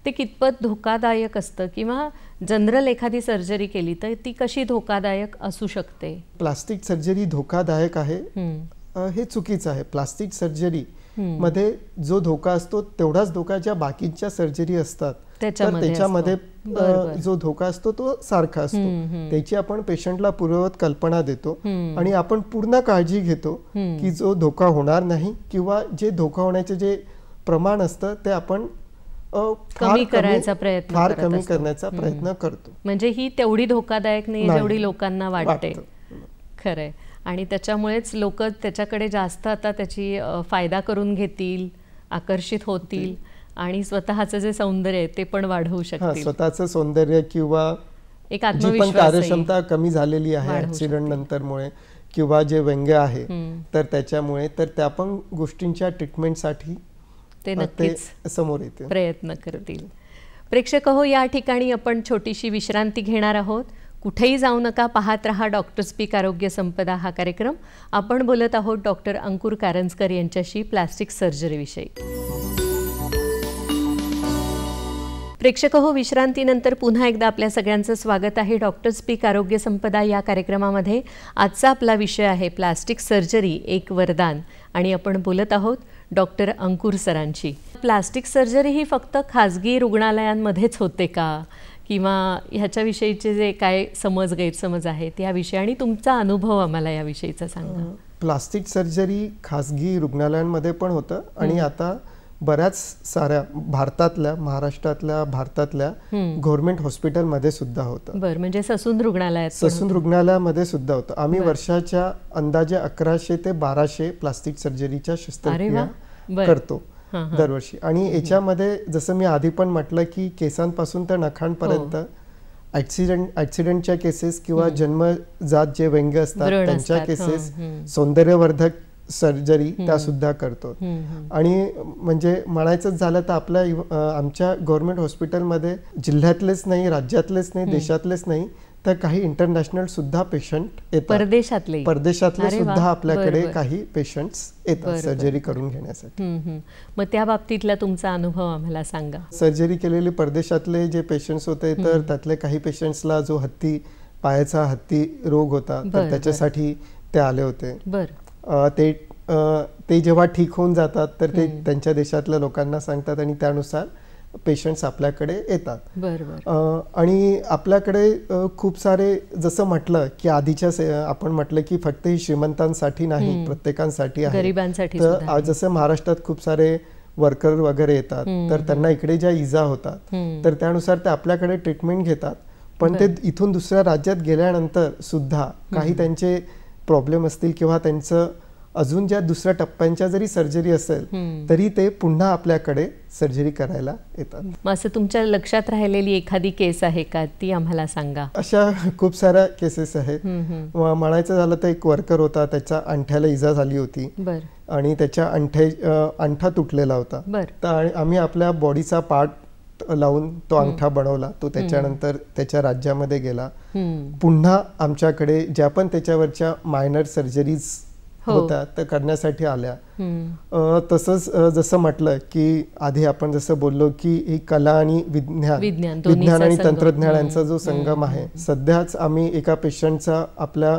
Speaker 1: ते कितपत धोकादायक असतं किंवा जनरल एखादी सर्जरी केली तर ती कशी धोकादायक असू शकते?
Speaker 2: प्लास्टिक सर्जरी धोकादायक आहे हे चुकीचं आहे. प्लास्टिक सर्जरी मध्ये जो धोका असतो तेवढाच धोका ज्या बाकीच्या सर्जरी असतात तर त्याच्यामध्ये जो धोका असतो तो सारखा असतो. त्याची आपण पेशंटला पूर्ववत कल्पना देतो आणि आपण पूर्ण काळजी घेतो की जो धोका होणार नाही किंवा जे धोका होण्याचे जे प्रमाण असतं ते आपण
Speaker 1: कमी करण्याचा
Speaker 2: प्रयत्न करतो.
Speaker 1: म्हणजे ही तेवढी धोकादायक नाही जेवढी लोकांना वाटते. खरंय, आणि त्याच्यामुळेच लोक त्याच्याकडे जास्त आता त्याची फायदा करून घेतील, आकर्षित होतील आणि स्वतःचं जे सौंदर्य आहे ते पण वाढवू शकतील.
Speaker 2: स्वतःचं सौंदर्य किंवा
Speaker 1: एक
Speaker 2: जी पण कार्यक्षमता कमी झालेली आहे ऍक्सिडेंट नंतरमुळे किंवा जे व्यंग आहे तर त्याच्यामुळे, तर त्या पण गोष्टींच्या ट्रीटमेंटसाठी
Speaker 1: ते नक्कीच
Speaker 2: समोर येतील,
Speaker 1: प्रयत्न करतील. प्रेक्षक हो, या ठिकाणी आपण छोटीशी विश्रांती घेणार आहोत. कुठेही जाऊ नका, पाहत रहा डॉक्टर स्पीक आरोग्य संपदा हा कार्यक्रम. आपण बोलत आहोत डॉक्टर अंकुर कारंजकर यांच्याशी प्लास्टिक सर्जरीविषयी. प्रेक्षक हो, विश्रांतीनंतर पुन्हा एकदा आपल्या सगळ्यांचं स्वागत आहे डॉक्टर स्पीक आरोग्य संपदा या कार्यक्रमामध्ये. आजचा आपला विषय आहे प्लास्टिक सर्जरी एक वरदान आणि आपण बोलत आहोत डॉक्टर अंकुर सरांची. प्लास्टिक सर्जरी ही फक्त खाजगी रुग्णालयांमध्येच होते का, किंवा ह्याच्याविषयीचे जे काय समज गैरसमज आहेत याविषयी आणि तुमचा अनुभव आम्हाला याविषयीचा सांगा.
Speaker 2: प्लास्टिक सर्जरी खाजगी रुग्णालयांमध्ये पण होतं आणि आता बऱ्याच साऱ्या महाराष्ट्रातल्या गव्हर्नमेंट हॉस्पिटलमध्ये सुद्धा होतं.
Speaker 1: बरं, म्हणजे ससून
Speaker 2: रुग्णालयामध्ये सुद्धा होतं. आम्ही वर्षाच्या अंदाजे 1100 ते 1200 प्लास्टिक सर्जरीच्या शस्त्रक्रिया करतो दरवर्षी. आणि याच्यामध्ये जसं मी आधी पण म्हटलं की केसांपासून तर नखांपर्यंत ऍक्सिडेंटच्या केसेस किंवा जन्मजात जे व्यंग असतात त्यांच्या केसेस, सौंदर्यवर्धक सर्जरी त्या सुद्धा करतो. आणि म्हणजे म्हणायचंच झालं तर आमच्या गव्हर्नमेंट हॉस्पिटलमध्ये जिल्ह्यातलेच नाही, राज्यातलेच नाही, देशातलेच नाही, तर काही इंटरनॅशनल सुद्धा पेशंट येतात. परदेशातले सुद्धा आपल्याकडे काही पेशंट्स येतात सर्जरी करून घेण्यासाठी.
Speaker 1: मग त्या बाबतीतला तुमचा अनुभव आम्हाला सांगा.
Speaker 2: सर्जरी केलेले परदेशातले जे पेशंट्स होते तर त्यातले काही पेशंट्सला जो पायाचा हत्ती रोग होता तर त्याच्यासाठी ते आले होते. ते जेव्हा ठीक होऊन जातात तर ते त्यांच्या देशातल्या लोकांना सांगतात आणि त्यानुसार पेशंट्स आपल्याकडे येतात. आणि आपल्याकडे खूप सारे, जसं म्हटलं की आधीच्या आपण म्हटलं की फक्त ही श्रीमंतांसाठी नाही, प्रत्येकांसाठी आहे,
Speaker 1: गरिबांसाठी.
Speaker 2: तर जसं महाराष्ट्रात खूप सारे वर्कर वगैरे येतात तर त्यांना इकडे ज्या इजा होतात तर त्यानुसार ते आपल्याकडे ट्रीटमेंट घेतात. पण ते इथून दुसऱ्या राज्यात गेल्यानंतर सुद्धा काही त्यांचे प्रॉब्लेम असतील किंवा त्यांचं अजून ज्या दुसऱ्या टप्प्यांच्या जरी सर्जरी असेल तरी ते पुन्हा आपल्याकडे सर्जरी करायला येतात.
Speaker 1: असं तुमच्या लक्षात राहिलेली एखादी केस आहे का, ती आम्हाला सांगा.
Speaker 2: अशा खूप साऱ्या केसेस आहेत. म्हणायचं झालं तर एक वर्कर होता, त्याच्या अंगठ्याला इजा झाली होती आणि त्याच्या अंगठा तुटलेला होता. तर आम्ही आपल्या बॉडीचा पार्ट लावून तो अंगठा बनवला. तो त्याच्यानंतर त्याच्या राज्यामध्ये गेला. पुन्हा आमच्याकडे ज्या पण त्याच्यावरच्या मायनर सर्जरीज होत्या त्या करण्यासाठी आल्या. तसंच जसं म्हटलं की आधी आपण जसं बोललो की ही कला आणि विज्ञान आणि तंत्रज्ञानाचा जो संगम आहे. सध्याच आम्ही एका पेशंटचा आपल्या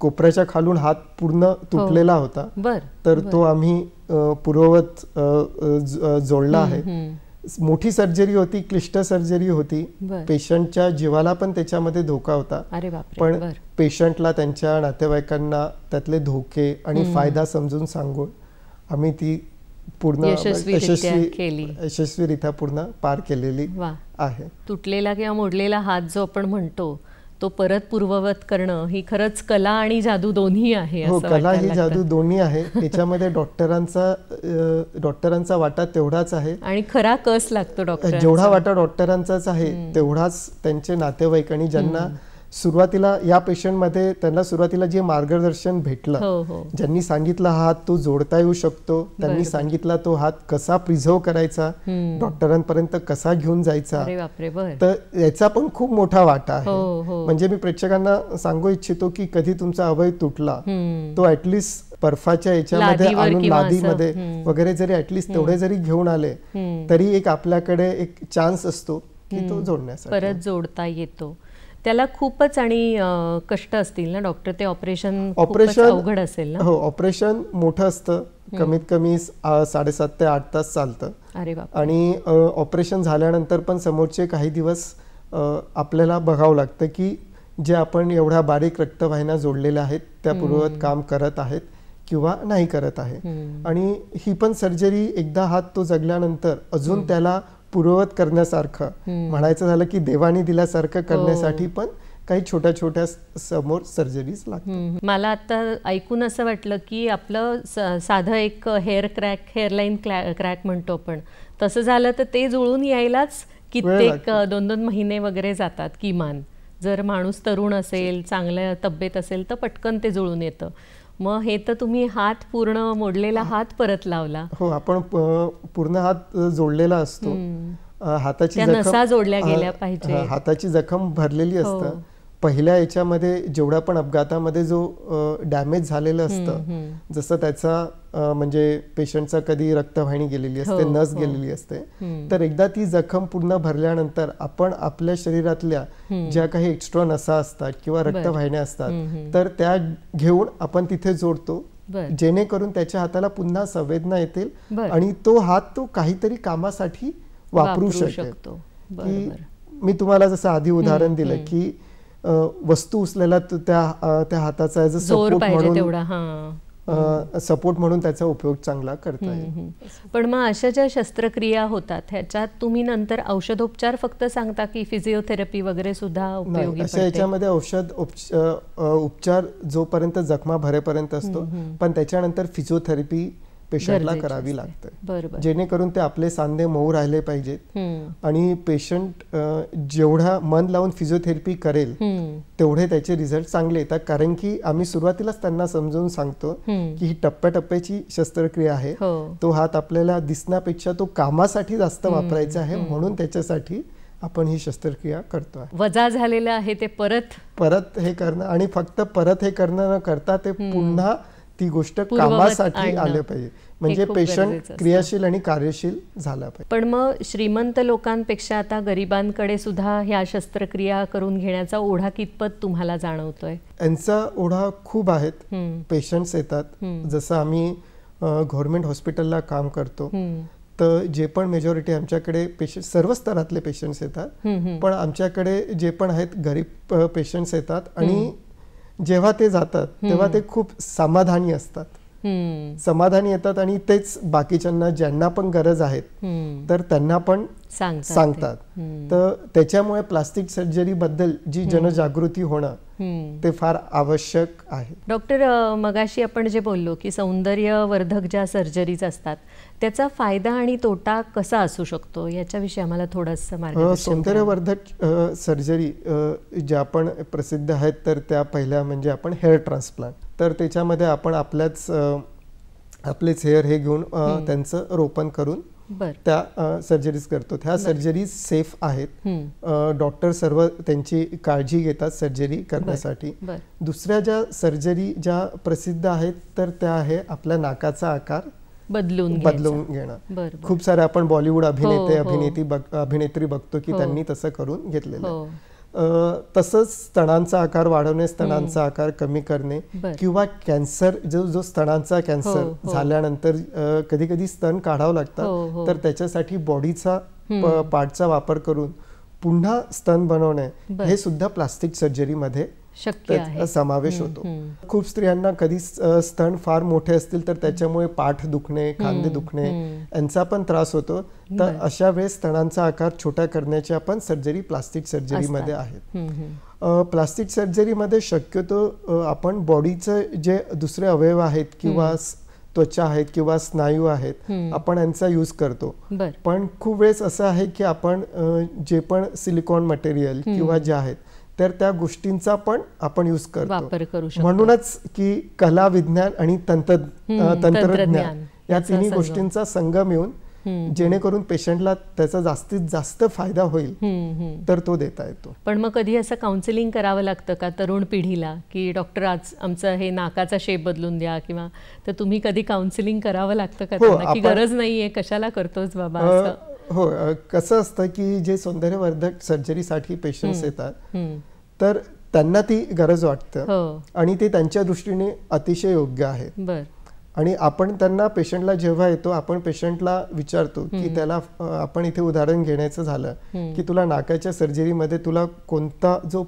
Speaker 2: कोपऱ्याच्या खालून हात पूर्ण तुटलेला होता, तर तो आम्ही पूर्ववत जोडला आहे. मोठी सर्जरी होती, क्लिष्ट सर्जरी होती. पेशंटच्या जीवाला पण त्याच्यामध्ये धोका होता, पण पेशंटला, त्यांच्या नातेवाईकांना त्यातले धोके आणि फायदा समजून सांगून आम्ही ती पूर्ण यशस्वीरित्या पूर्ण पार केलेली आहे.
Speaker 1: तुटलेला किंवा मोडलेला हात जो आपण म्हणतो तो परत पूर्ववत करणं ही खरंच कला आणि जादू दोन्ही आहे.
Speaker 2: हो, कला ही जादू दोन्ही आहे. त्याच्यामध्ये डॉक्टरांचा वाटा तेवढाच आहे
Speaker 1: आणि खरा कस लागतो डॉक्टर.
Speaker 2: जेवढा वाटा डॉक्टरांचाच आहे तेवढाच त्यांचे नातेवाईक आणि ज्यांना सुरुवातीला या पेशंटमध्ये त्यांना सुरुवातीला जे मार्गदर्शन भेटलं, ज्यांनी सांगितलं हा हात तो जोडता येऊ शकतो, त्यांनी सांगितला तो हात कसा प्रिझर्व करायचा, डॉक्टरांपर्यंत कसा घेऊन जायचा, तर याचा पण खूप मोठा वाटा आहे. म्हणजे मी प्रेक्षकांना सांगू इच्छितो की कधी तुमचा अवयव तुटला तो ऍटलिस्ट बर्फाच्या याच्यामध्ये आणून लादीमध्ये वगैरे जरी ऍटलिस्ट तेवढे जरी घेऊन आले तरी एक आपल्याकडे एक चान्स असतो की तो जोडण्यासाठी
Speaker 1: परत जोडता येतो. त्याला खूपच आणि कष्ट असतील ना डॉक्टर, ते ऑपरेशन अवघड असेल ना.
Speaker 2: हो, ऑपरेशन मोठं असतं, कमीत कमी 7.5 ते 8 तास चालतं.
Speaker 1: अरे बाप.
Speaker 2: आणि ऑपरेशन झाल्यानंतर पण समोरचे काही दिवस आपल्याला बघावं लागतं की जे आपण एवढ्या बारीक रक्तवाहिन्या जोडलेल्या आहेत त्या पूर्ववत काम करत आहेत किंवा नाही करत आहे. आणि ही पण सर्जरी एकदा हात तो जगल्यानंतर अजून त्याला पूर्ववत करण्यासारखं, म्हणायचं झालं की देवानी दिल्यासारखं करण्यासाठी पण काही छोट्या छोट्या समोर सर्जरीज लागतात.
Speaker 1: मला आता ऐकून असं वाटलं की आपलं साधं एक हेअरलाईन क्रॅक म्हणतो आपण, तसं झालं तर ते जुळून यायलाच कित्येक 2-2 महिने वगैरे जातात किमान. जर माणूस तरुण असेल, चांगल्या तब्येत असेल तर पटकन ते जुळून येतं. मग हे तर तुम्ही हात पूर्ण मोडलेला हात परत लावला.
Speaker 2: हो, आपण पूर्ण हात जोडलेला असतो. हाताची
Speaker 1: नसा जोडल्या गेल्या पाहिजे.
Speaker 2: हाताची जखम भरलेली असतं. पहिल्या याच्यामध्ये जेवढा पण अपघातामध्ये जो डॅमेज झालेलं असतं, जसं त्याचा म्हणजे पेशंटचा कधी रक्तवाहिनी गेलेली असते, नस गेलेली असते, तर एकदा ती जखम पूर्ण भरल्यानंतर आपण आपल्या शरीरातल्या ज्या काही एक्स्ट्रा नसा असतात किंवा रक्तवाहिन्या असतात तर त्या घेऊन आपण तिथे जोडतो, जेणेकरून त्याच्या हाताला पुन्हा संवेदना येतील आणि तो हात तो काहीतरी कामासाठी वापरू शकतो. की मी तुम्हाला जसं आधी उदाहरण दिलं की वस्तू उचलायला त्या हाताचा सपोर्ट म्हणून सपोर्ट म्हणून त्याचा उपयोग चांगला करता येईल.
Speaker 1: पण मग अशा ज्या शस्त्रक्रिया होतात ह्याच्यात तुम्ही नंतर औषधोपचार फक्त सांगता की फिजिओथेरपी वगैरे सुद्धा उपयोगी
Speaker 2: अशा याच्यामध्ये उपचार जोपर्यंत जखमा भरेपर्यंत असतो, पण त्याच्यानंतर फिजिओथेरपी पेशंटला करावी लागते, जेणेकरून ते आपले सांधे मऊ राहिले पाहिजेत. आणि पेशंट जेवढा मन लावून फिजिओथेरपी करेल तेवढे त्याचे रिझल्ट चांगले येतात. कारण की आम्ही सुरुवातीलाच त्यांना समजावून सांगतो की ही टप्प्याटप्प्याची शस्त्रक्रिया आहे. तो हात आपल्याला दिसण्यापेक्षा तो कामासाठी जास्त वापरायचा आहे, म्हणून त्याच्यासाठी आपण ही शस्त्रक्रिया करतो.
Speaker 1: वजा झालेलं आहे ते परत
Speaker 2: हे करणं, आणि फक्त परत हे करणं न करता ते पुन्हा ती गोष्ट कामासाठी आले पाहिजे, म्हणजे पेशंट क्रियाशील आणि कार्यशील झाला पाहिजे.
Speaker 1: पण मग श्रीमंत लोकांपेक्षा आता गरिबांकडे सुद्धा ह्या शस्त्रक्रिया करून घेण्याचा ओढा कितपत तुम्हाला जाणवतोय?
Speaker 2: यांचा ओढा खूप आहेत. पेशंट्स येतात, जसं आम्ही गव्हर्नमेंट हॉस्पिटलला काम करतो तर जे पण मेजॉरिटी आमच्याकडे पेशंट सर्व स्तरातले पेशंट्स येतात, पण आमच्याकडे जे पण आहेत गरीब पेशंट्स येतात, आणि जेव्हा ते जातात तेव्हा ते खूप समाधानी असतात, समाधानी येतात, आणि तेच बाकीच्यांना ज्यांना पण गरज आहेत तर त्यांना पण सांगतात. तर त्याच्यामुळे प्लास्टिक सर्जरी बद्दल जी जनजागृती होणं ते फार आवश्यक आहे.
Speaker 1: डॉक्टर, मगाशी आपण जे बोललो की सौंदर्यवर्धक ज्या सर्जरीज असतात त्याचा फायदा आणि तोटा कसा असू शकतो याच्याविषयी आम्हाला थोडंसं मार्गदर्शन.
Speaker 2: सौंदर्यवर्धक सर्जरी ज्या पण प्रसिद्ध आहेत तर त्या पहिल्या म्हणजे आपण हेअर ट्रान्सप्लांट. तर त्याच्यामध्ये आपण आपलेच हेअर हे घेऊन त्यांचं रोपण करून त्या सर्जरीज करतो. ह्या सर्जरीज सेफ आहेत, डॉक्टर सर्व त्यांची काळजी घेतात सर्जरी करण्यासाठी. दुसऱ्या ज्या सर्जरी ज्या प्रसिद्ध आहेत तर त्या आहे आपल्या नाकाचा आकार बदलून घेणं. खूप सारे आपण बॉलिवूड अभिनेत्री बघतो की त्यांनी तसं करून घेतलेलं. तसंच स्तनांचा आकार वाढवणे, स्तनांचा आकार कमी करणे, किंवा कॅन्सर जो स्तनांचा कॅन्सर झाल्यानंतर कधी कधी स्तन काढावं लागतात, तर त्याच्यासाठी बॉडीचा पार्टचा वापर करून पुन्हा स्तन बनवणे हे सुद्धा प्लास्टिक सर्जरीमध्ये समावेश होतो. खूप स्त्रियांना कधी स्तन फार मोठे असतील तर त्याच्यामुळे पाठ दुखणे, खांदे दुखणे यांचा पण त्रास होतो. तर अशा वेळेस स्तनांचा आकार छोटा करण्याच्या पण सर्जरी प्लास्टिक सर्जरीमध्ये आहेत. प्लास्टिक सर्जरीमध्ये शक्यतो आपण बॉडीचे जे दुसरे अवयव आहेत किंवा त्वचा आहेत किंवा स्नायू आहेत आपण यांचा यूज करतो. पण खूप वेळेस असं आहे की आपण जे पण सिलिकॉन मटेरियल किंवा जे आहेत तर त्या गोष्टींचा पण आपण यूज करतो. म्हणूनच की कला, विज्ञान आणि तंत्रज्ञान या तिन्ही गोष्टींचा संगम येऊन जेणेकरून पेशंटला त्याचा जास्तीत जास्त फायदा होईल तर तो देता येतो.
Speaker 1: पण मग कधी असं काउन्सिलिंग करावं लागतं का तरुण पिढीला की डॉक्टर आज आमचं हे नाकाचा शेप बदलून द्या, किंवा तर तुम्ही कधी काउन्सिलिंग करावं लागतं का त्यांना की गरज नाहीये कशाला करतोस बाबा असं?
Speaker 2: हो, कसं असतं की जे सौंदर्यवर्धक सर्जरीसाठी पेशंट्स येतात तर त्यांना ती गरज वाटतं आणि ते त्यांच्या दृष्टीने अतिशय योग्य आहे. आणि आपण त्यांना पेशंटला जेव्हा येतो आपण पेशंटला विचारतो की त्याला आपण इथे उदाहरण घेण्याचं झालं की तुला नाकाच्या सर्जरीमध्ये तुला कोणता जो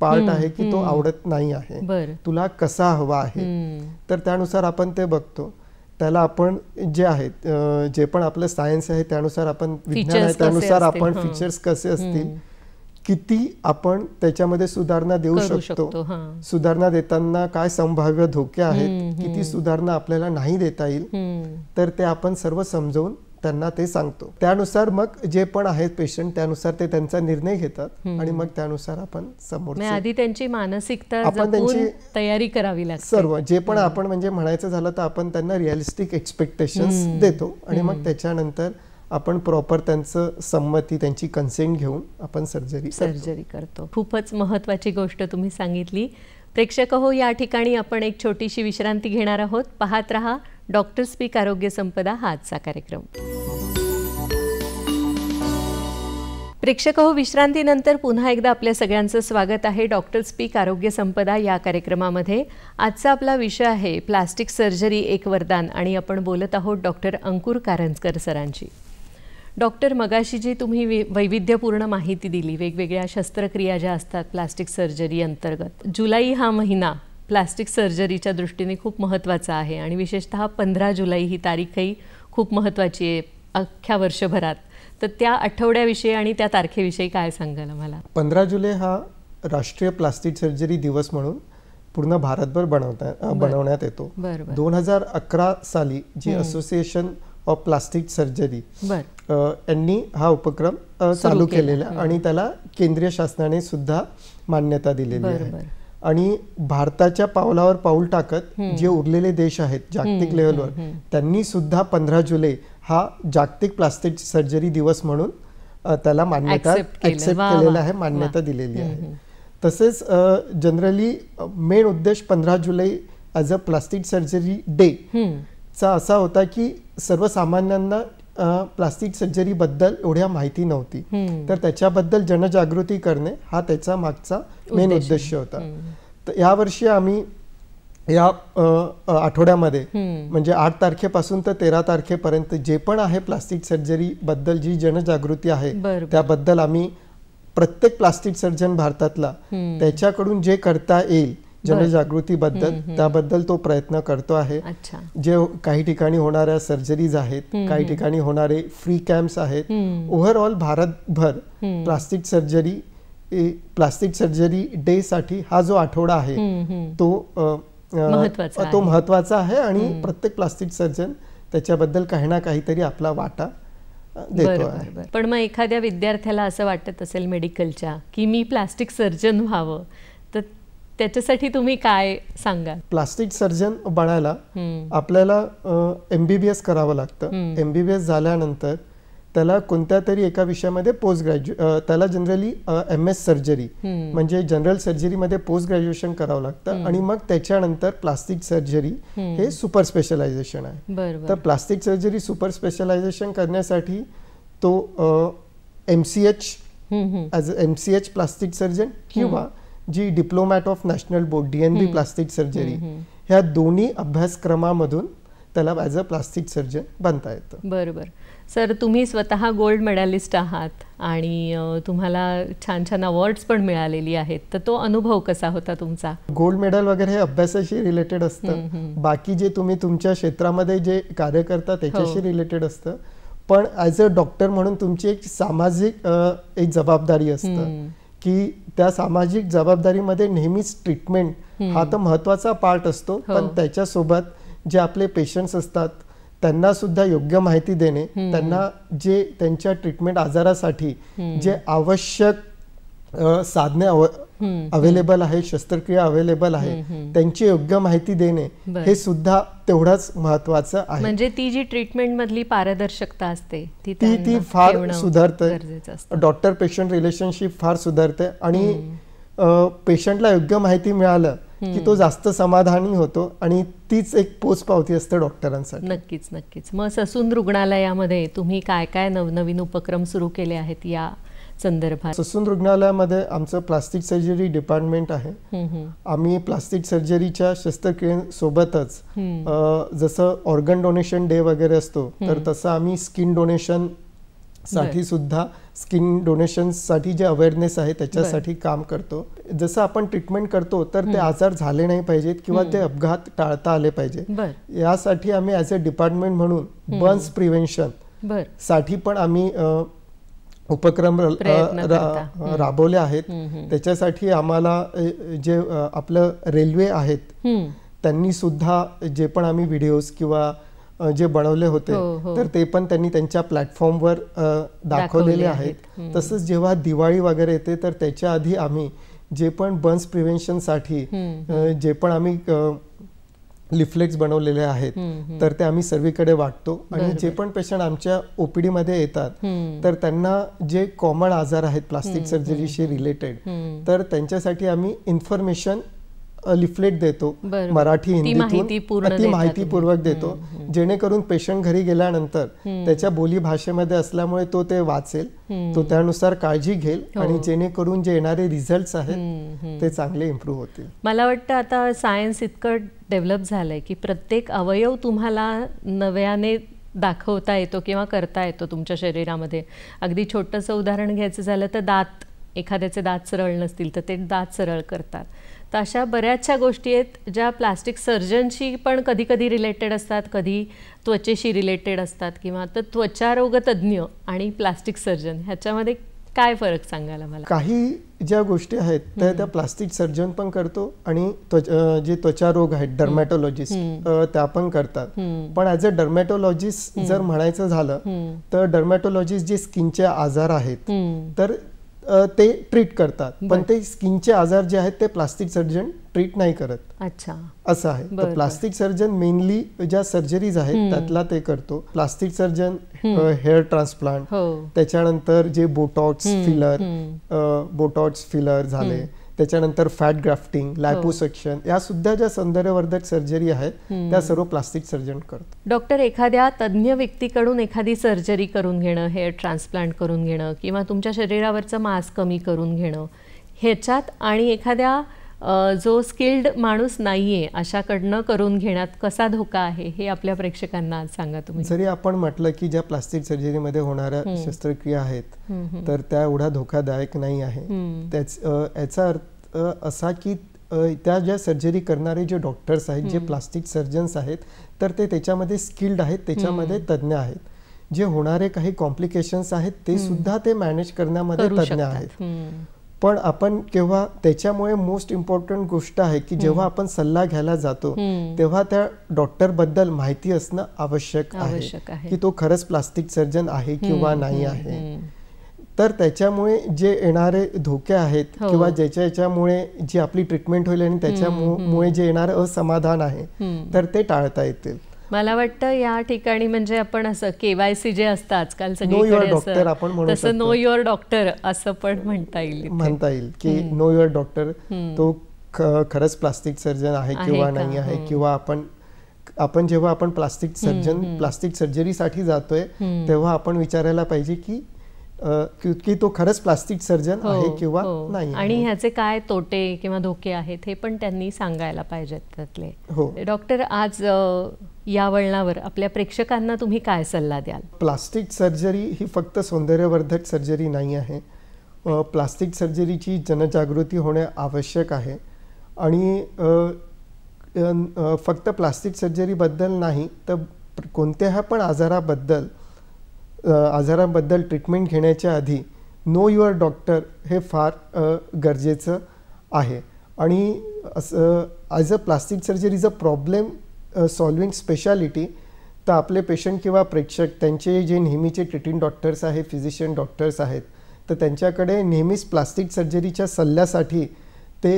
Speaker 2: पार्ट आहे की तो आवडत नाही आहे, तुला कसा हवा आहे, तर त्यानुसार आपण ते बघतो. त्याला आपण जे आहेत जे पण आपलं सायन्स आहे त्यानुसार आपण विज्ञान आहे त्यानुसार आपण फीचर्स कसे असतील, किती आपण त्याच्यामध्ये सुधारणा देऊ शकतो, सुधारणा देताना काय संभाव्य धोके आहेत, किती सुधारणा आपल्याला नाही देता येईल, तर ते आपण सर्व समजावून त्यांना ते सांगतो. त्यानुसार मग जे पण आहेत पेशंट त्यानुसार ते त्यांचा निर्णय घेतात आणि मग त्यानुसार आपण समोर
Speaker 1: आधी त्यांची मानसिकता जपून तयारी करावी लागते.
Speaker 2: सर्व जे पण आपण म्हणजे म्हणायचं झालं तर आपण त्यांना रिअलिस्टिक एक्सपेक्टेशन्स देतो आणि मग त्याच्यानंतर आपण प्रॉपर त्यांचं संमती, त्यांची कन्सेंट घेऊन आपण सर्जरी करतो.
Speaker 1: खूपच महत्त्वाची गोष्ट तुम्ही सांगितली. प्रेक्षक हो, या ठिकाणी आपण एक छोटीशी विश्रांती घेणार आहोत. पाहत रहा डॉक्टर स्पीक आरोग्य संपदा हा आजचा कार्यक्रम. प्रेक्षक हो, विश्रांतीनंतर पुन्हा एकदा आपल्या सगळ्यांचं स्वागत आहे डॉक्टर स्पीक आरोग्य संपदा या कार्यक्रमामध्ये. आजचा आपला विषय आहे प्लास्टिक सर्जरी एक वरदान आणि आपण बोलत आहोत डॉक्टर अंकुर कारंजकर सरांची. डॉक्टर, मगाशी जी तुम्ही वैविध्यपूर्ण माहिती दिली, वेगवेगळ्या शस्त्रक्रिया ज्या असतात प्लास्टिक सर्जरी अंतर्गत, जुलै हा महिना प्लास्टिक सर्जरीच्या दृष्टीने खूप महत्त्वाचा आहे आणि विशेषतः 15 जुलै ही तारीखही खूप महत्त्वाची आहे अख्ख्या वर्षभरात. तर त्या आठवड्याविषयी आणि त्या तारखेविषयी काय सांगाल मला?
Speaker 2: 15 जुलै हा राष्ट्रीय प्लास्टिक सर्जरी दिवस म्हणून पूर्ण भारतभर बनवण्यात येतो. 2011 साली जी असोसिएशन ऑफ प्लास्टिक सर्जरी यांनी हा उपक्रम चालू केलेला आणि त्याला केंद्रीय शासनाने सुद्धा मान्यता दिलेली आहे. आणि भारताच्या पावलावर पाऊल टाकत जे उरलेले देश आहेत जागतिक लेव्हलवर त्यांनी सुद्धा 15 जुलै हा जागतिक प्लास्टिक सर्जरी दिवस म्हणून त्याला मान्यता ऍक्सेप्ट केलेला आहे, मान्यता दिलेली आहे. तसेच जनरली मेन उद्देश 15 जुलै as a plastic surgery day चा असा होता की सर्वसामान्यांना प्लास्टिक सर्जरी बद्दल एवढ्या माहिती नव्हती, तर त्याच्याबद्दल जनजागृती करणे हा त्याचा मागचा मेन उद्देश होता. तर यावर्षी आम्ही या आठवड्यामध्ये म्हणजे 8 तारखेपासून तर 13 तारखेपर्यंत जे पण आहे प्लास्टिक सर्जरी बद्दल जी जनजागृती आहे त्याबद्दल आम्ही प्रत्येक प्लास्टिक सर्जन भारतातला त्याच्याकडून जे करता येईल जनजागृतीबद्दल त्याबद्दल तो प्रयत्न करतो आहे. जे काही ठिकाणी होणाऱ्या सर्जरीज आहेत, काही ठिकाणी होणारे फ्री कॅम्प्स आहेत, ओव्हरऑल भारतभर प्लास्टिक सर्जरी डे साठी हा जो आठवडा आहे तो महत्वाचा आहे आणि प्रत्येक प्लास्टिक सर्जन त्याच्याबद्दल काही ना काहीतरी आपला वाटा देतो आहे.
Speaker 1: पण मग एखाद्या विद्यार्थ्याला असं वाटत असेल मेडिकलच्या की मी प्लास्टिक सर्जन व्हावं, तर त्याच्यासाठी तुम्ही काय सांगाल?
Speaker 2: प्लास्टिक सर्जन बनायला आपल्याला MBBS करावं लागतं. MBBS झाल्यानंतर त्याला कोणत्या तरी एका विषयामध्ये पोस्ट ग्रॅज्युएट, त्याला जनरली MS सर्जरी म्हणजे जनरल सर्जरीमध्ये पोस्ट ग्रॅज्युएशन करावं लागतं आणि मग त्याच्यानंतर प्लास्टिक सर्जरी हे सुपर स्पेशलायझेशन आहे. तर प्लास्टिक सर्जरी सुपर स्पेशलायझेशन करण्यासाठी तो MCH as MCH plastic surgeon किंवा जी diplomate of national board DNB plastic surgery ह्या दोन्ही अभ्यासक्रमामधून त्याला ॲज अ प्लास्टिक सर्जन बनता येतं.
Speaker 1: बरोबर. सर, तुम्ही स्वतः गोल्ड मेडलिस्ट आहात आणि तुम्हाला छान छान अवॉर्ड्स पण मिळालेली आहेत, तर तो अनुभव कसा होता तुमचा?
Speaker 2: गोल्ड मेडल वगैरे हे अभ्यासाशी रिलेटेड असतं, बाकी जे तुम्ही तुमच्या क्षेत्रामध्ये जे कार्य करता त्याच्याशी रिलेटेड असतं. पण ॲज अ डॉक्टर म्हणून तुमची एक सामाजिक एक जबाबदारी असतं की त्या सामाजिक जबाबदारीमध्ये नेहमीच ट्रीटमेंट हा तर महत्वाचा पार्ट असतो, पण त्याच्यासोबत जे आपले पेशंट्स असतात त्यांना सुद्धा योग्य माहिती देणे, त्यांना जे त्यांच्या ट्रीटमेंट आजारासाठी जे आवश्यक साधने अवेलेबल आहे, शस्त्रक्रिया अवेलेबल आहे, त्यांची योग्य माहिती देणे हे सुद्धा तेवढंच महत्वाचं आहे.
Speaker 1: म्हणजे ती जी ट्रीटमेंट मधली पारदर्शकता असते
Speaker 2: ती फार सुधारते. डॉक्टर पेशंट रिलेशनशिप फार सुधारते आणि पेशंटला योग्य माहिती मिळालं की तो जास्त समाधानी होतो आणि तीच एक पोचपावती असते डॉक्टरांसाठी.
Speaker 1: नक्कीच नक्कीच. मग ससून रुग्णालयामध्ये तुम्ही काय काय नवनवीन उपक्रम सुरू केले आहेत या संदर्भात?
Speaker 2: ससून रुग्णालयामध्ये आमचं प्लास्टिक सर्जरी डिपार्टमेंट आहे. आम्ही प्लास्टिक सर्जरीच्या शस्त्रक्रियेसोबतच जसं ऑर्गन डोनेशन डे वगैरे असतो तर तसं आम्ही स्किन डोनेशन साठी सुद्धा स्किन डोनेशन साठी जे अवेअरनेस आहे त्याच्यासाठी काम करतो. जसं आपण ट्रीटमेंट करतो तर ते आजार झाले नाही पाहिजेत किंवा ते अपघात टाळता आले पाहिजे, यासाठी आम्ही ॲज अ डिपार्टमेंट म्हणून बर्न्स प्रिव्हेन्शन साठी पण आम्ही उपक्रम राबवले आहेत. त्याच्यासाठी आम्हाला जे आपलं रेल्वे आहेत त्यांनी सुद्धा जे पण आम्ही व्हिडिओज किंवा जे बनवले होते तर ते पण त्यांनी त्यांच्या प्लॅटफॉर्मवर दाखवलेले आहेत. तसंच जेव्हा दिवाळी वगैरे येते तर त्याच्या आधी आम्ही जे पण बर्न्स प्रिव्हेन्शनसाठी जे पण आम्ही लिफलेट्स बनवलेले आहेत तर ते आम्ही सर्वीकडे वाटतो आणि जे पण पेशंट आमच्या OPD मध्ये येतात तर त्यांना जे कॉमन आजार आहेत प्लास्टिक सर्जरीशी रिलेटेड तर त्यांच्यासाठी आम्ही इन्फॉर्मेशन लिफलेट देतो, मराठी हिंदीतून अति माहितीपूर्वक देतो, जेणेकरून पेशंट घरी गेल्यानंतर त्याच्या बोली भाषेमध्ये असल्यामुळे तो ते वाचेल, तो त्यानुसार काळजी घेईल आणि जेणेकरून जे येणारे रिझल्ट्स आहेत ते चांगले इम्प्रूव्ह होतील.
Speaker 1: मला वाटतं आता सायन्स इतकं डेव्हलप झालंय की प्रत्येक अवयव तुम्हाला नव्याने दाखवता येतो किंवा करता येतो तुमच्या शरीरामध्ये. अगदी छोटंसं उदाहरण घ्यायचं झालं तर दात, एखाद्याचे दात सरळ नसतील तर ते दात सरळ करतात. तर अशा बऱ्याचशा गोष्टी आहेत ज्या प्लास्टिक सर्जनशी पण कधी कधी रिलेटेड असतात, कधी त्वचेशी रिलेटेड असतात, किंवा तर त्वचारोग तज्ज्ञ आणि प्लास्टिक सर्जन ह्याच्यामध्ये काय फरक सांगायला मला?
Speaker 2: काही ज्या गोष्टी आहेत त्या प्लास्टिक सर्जन पण करतो आणि जे त्वचा रोग आहेत डर्मॅटोलॉजिस्ट त्या पण करतात. पण ॲज अ डर्मॅटोलॉजिस्ट जर म्हणायचं झालं तर डर्मॅटोलॉजिस्ट जे स्किनचे आजार आहेत तर ते ट्रीट करतात, पण ते स्किनचे आजार जे आहेत ते प्लास्टिक सर्जन ट्रीट नाही करत.
Speaker 1: अच्छा,
Speaker 2: असं आहे. तर प्लास्टिक सर्जन मेनली ज्या सर्जरीज आहेत त्यातला ते करतो. प्लास्टिक सर्जन हेअर ट्रान्सप्लांट, त्याच्यानंतर जे बोटॉक्स फिलर झाले, त्याच्यानंतर फॅट ग्राफ्टिंग, लायपोसक्शन, या सुद्धा ज्या सौंदर्यवर्धक सर्जरी आहेत त्या सर्व प्लास्टिक सर्जन करतो.
Speaker 1: डॉक्टर, एखाद्या तज्ज्ञ व्यक्तीकडून एखादी सर्जरी करून घेणं, हेअर ट्रान्सप्लांट करून घेणं किंवा तुमच्या शरीरावरचं मांस कमी करून घेणं ह्याच्यात आणि एखाद्या जो स्किल्ड माणूस नाहीये अशाकडनं करून घेण्यात कसा धोका आहे हे आपल्या प्रेक्षकांना आज सांगा तुम्ही.
Speaker 2: जरी आपण म्हटलं की ज्या प्लास्टिक सर्जरीमध्ये होणाऱ्या शस्त्रक्रिया आहेत तर त्या एवढा धोकादायक नाही आहे. याचा अर्थ असा की त्या ज्या सर्जरी करणारे जे डॉक्टर्स आहेत, जे प्लास्टिक सर्जन्स आहेत, तर ते त्याच्यामध्ये स्किल्ड आहेत, त्याच्यामध्ये तज्ज्ञ आहेत. जे होणारे काही कॉम्प्लिकेशन्स आहेत ते सुद्धा ते मॅनेज करण्यामध्ये तज्ज्ञ आहेत. पण आपण केव्हा त्याच्यामुळे मोस्ट इम्पॉर्टंट गोष्ट आहे की जेव्हा आपण सल्ला घ्यायला जातो तेव्हा त्या डॉक्टर बद्दल माहिती असणं आवश्यक आहे की तो खरंच प्लास्टिक सर्जन आहे किंवा नाही आहे. तर त्याच्यामुळे जे येणारे धोके आहेत किंवा ज्याच्यामुळे जी आपली ट्रीटमेंट होईल आणि त्याच्यामुळे जे येणारं असमाधान आहे तर ते टाळता येतील.
Speaker 1: मला वाटतं या ठिकाणी म्हणजे आपण असं KYC जे असतं आजकाल सगळीकडे तसं नो युअर डॉक्टर असं पण म्हणता येईल
Speaker 2: की नो युअर डॉक्टर तो खरंच प्लास्टिक सर्जन आहे किंवा नाही आहे. किंवा आपण जेव्हा आपण प्लास्टिक सर्जरीसाठी जातोय तेव्हा आपण विचारायला पाहिजे की तो खरंच प्लास्टिक सर्जन आहे किंवा नाही,
Speaker 1: आणि ह्याचे काय तोटे किंवा धोके आहेत हे पण त्यांनी सांगायला पाहिजेत त्यातले. डॉक्टर, आज या वळणावर आपल्या प्रेक्षकांना तुम्ही काय सल्ला द्याल?
Speaker 2: प्लास्टिक सर्जरी ही फक्त सौंदर्यवर्धक सर्जरी नाही आहे. प्लास्टिक सर्जरीची जनजागृती होणे आवश्यक आहे. आणि फक्त प्लास्टिक सर्जरीबद्दल नाही तर कोणत्याही पण आजाराबद्दल ट्रीटमेंट घेण्याच्या आधी नो युअर डॉक्टर हे फार गरजेचं आहे. आणि as a plastic surgery is a problem solving speciality, तर आपले पेशंट किंवा प्रेक्षक त्यांचे जे नेहमीचे ट्रीटिंग डॉक्टर्स आहेत, फिजिशियन डॉक्टर्स आहेत, तर त्यांच्याकडे नेहमीच प्लास्टिक सर्जरीच्या सल्ल्यासाठी ते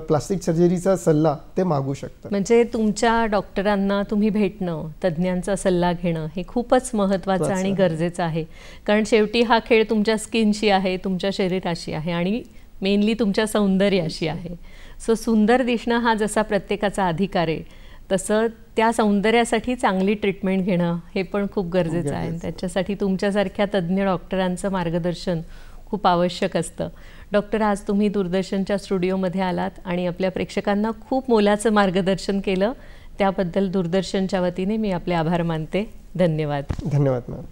Speaker 2: प्लास्टिक सर्जरीचा सल्ला ते मागू शकतात.
Speaker 1: म्हणजे तुमच्या डॉक्टरांना तुम्ही भेटणं, तज्ज्ञांचा सल्ला घेणं हे खूपच महत्त्वाचं आणि गरजेचं आहे. कारण शेवटी हा खेळ तुमच्या स्किनशी आहे, तुमच्या शरीराशी आहे आणि मेनली तुमच्या सौंदर्याशी आहे. सो सुंदर दिसणं हा जसा प्रत्येकाचा अधिकार आहे तसं त्या सौंदर्यासाठी चांगली ट्रीटमेंट घेणं हे पण खूप गरजेचं आहे. त्याच्यासाठी तुमच्यासारख्या तज्ज्ञ डॉक्टरांचं मार्गदर्शन खूप आवश्यक असतं. डॉक्टर, आज तुम्ही दूरदर्शनच्या स्टुडिओमध्ये आलात आणि आपल्या प्रेक्षकांना खूप मोलाचं मार्गदर्शन केलं, त्याबद्दल दूरदर्शनच्या वतीने मी आपले आभार मानते. धन्यवाद.
Speaker 2: धन्यवाद मॅम.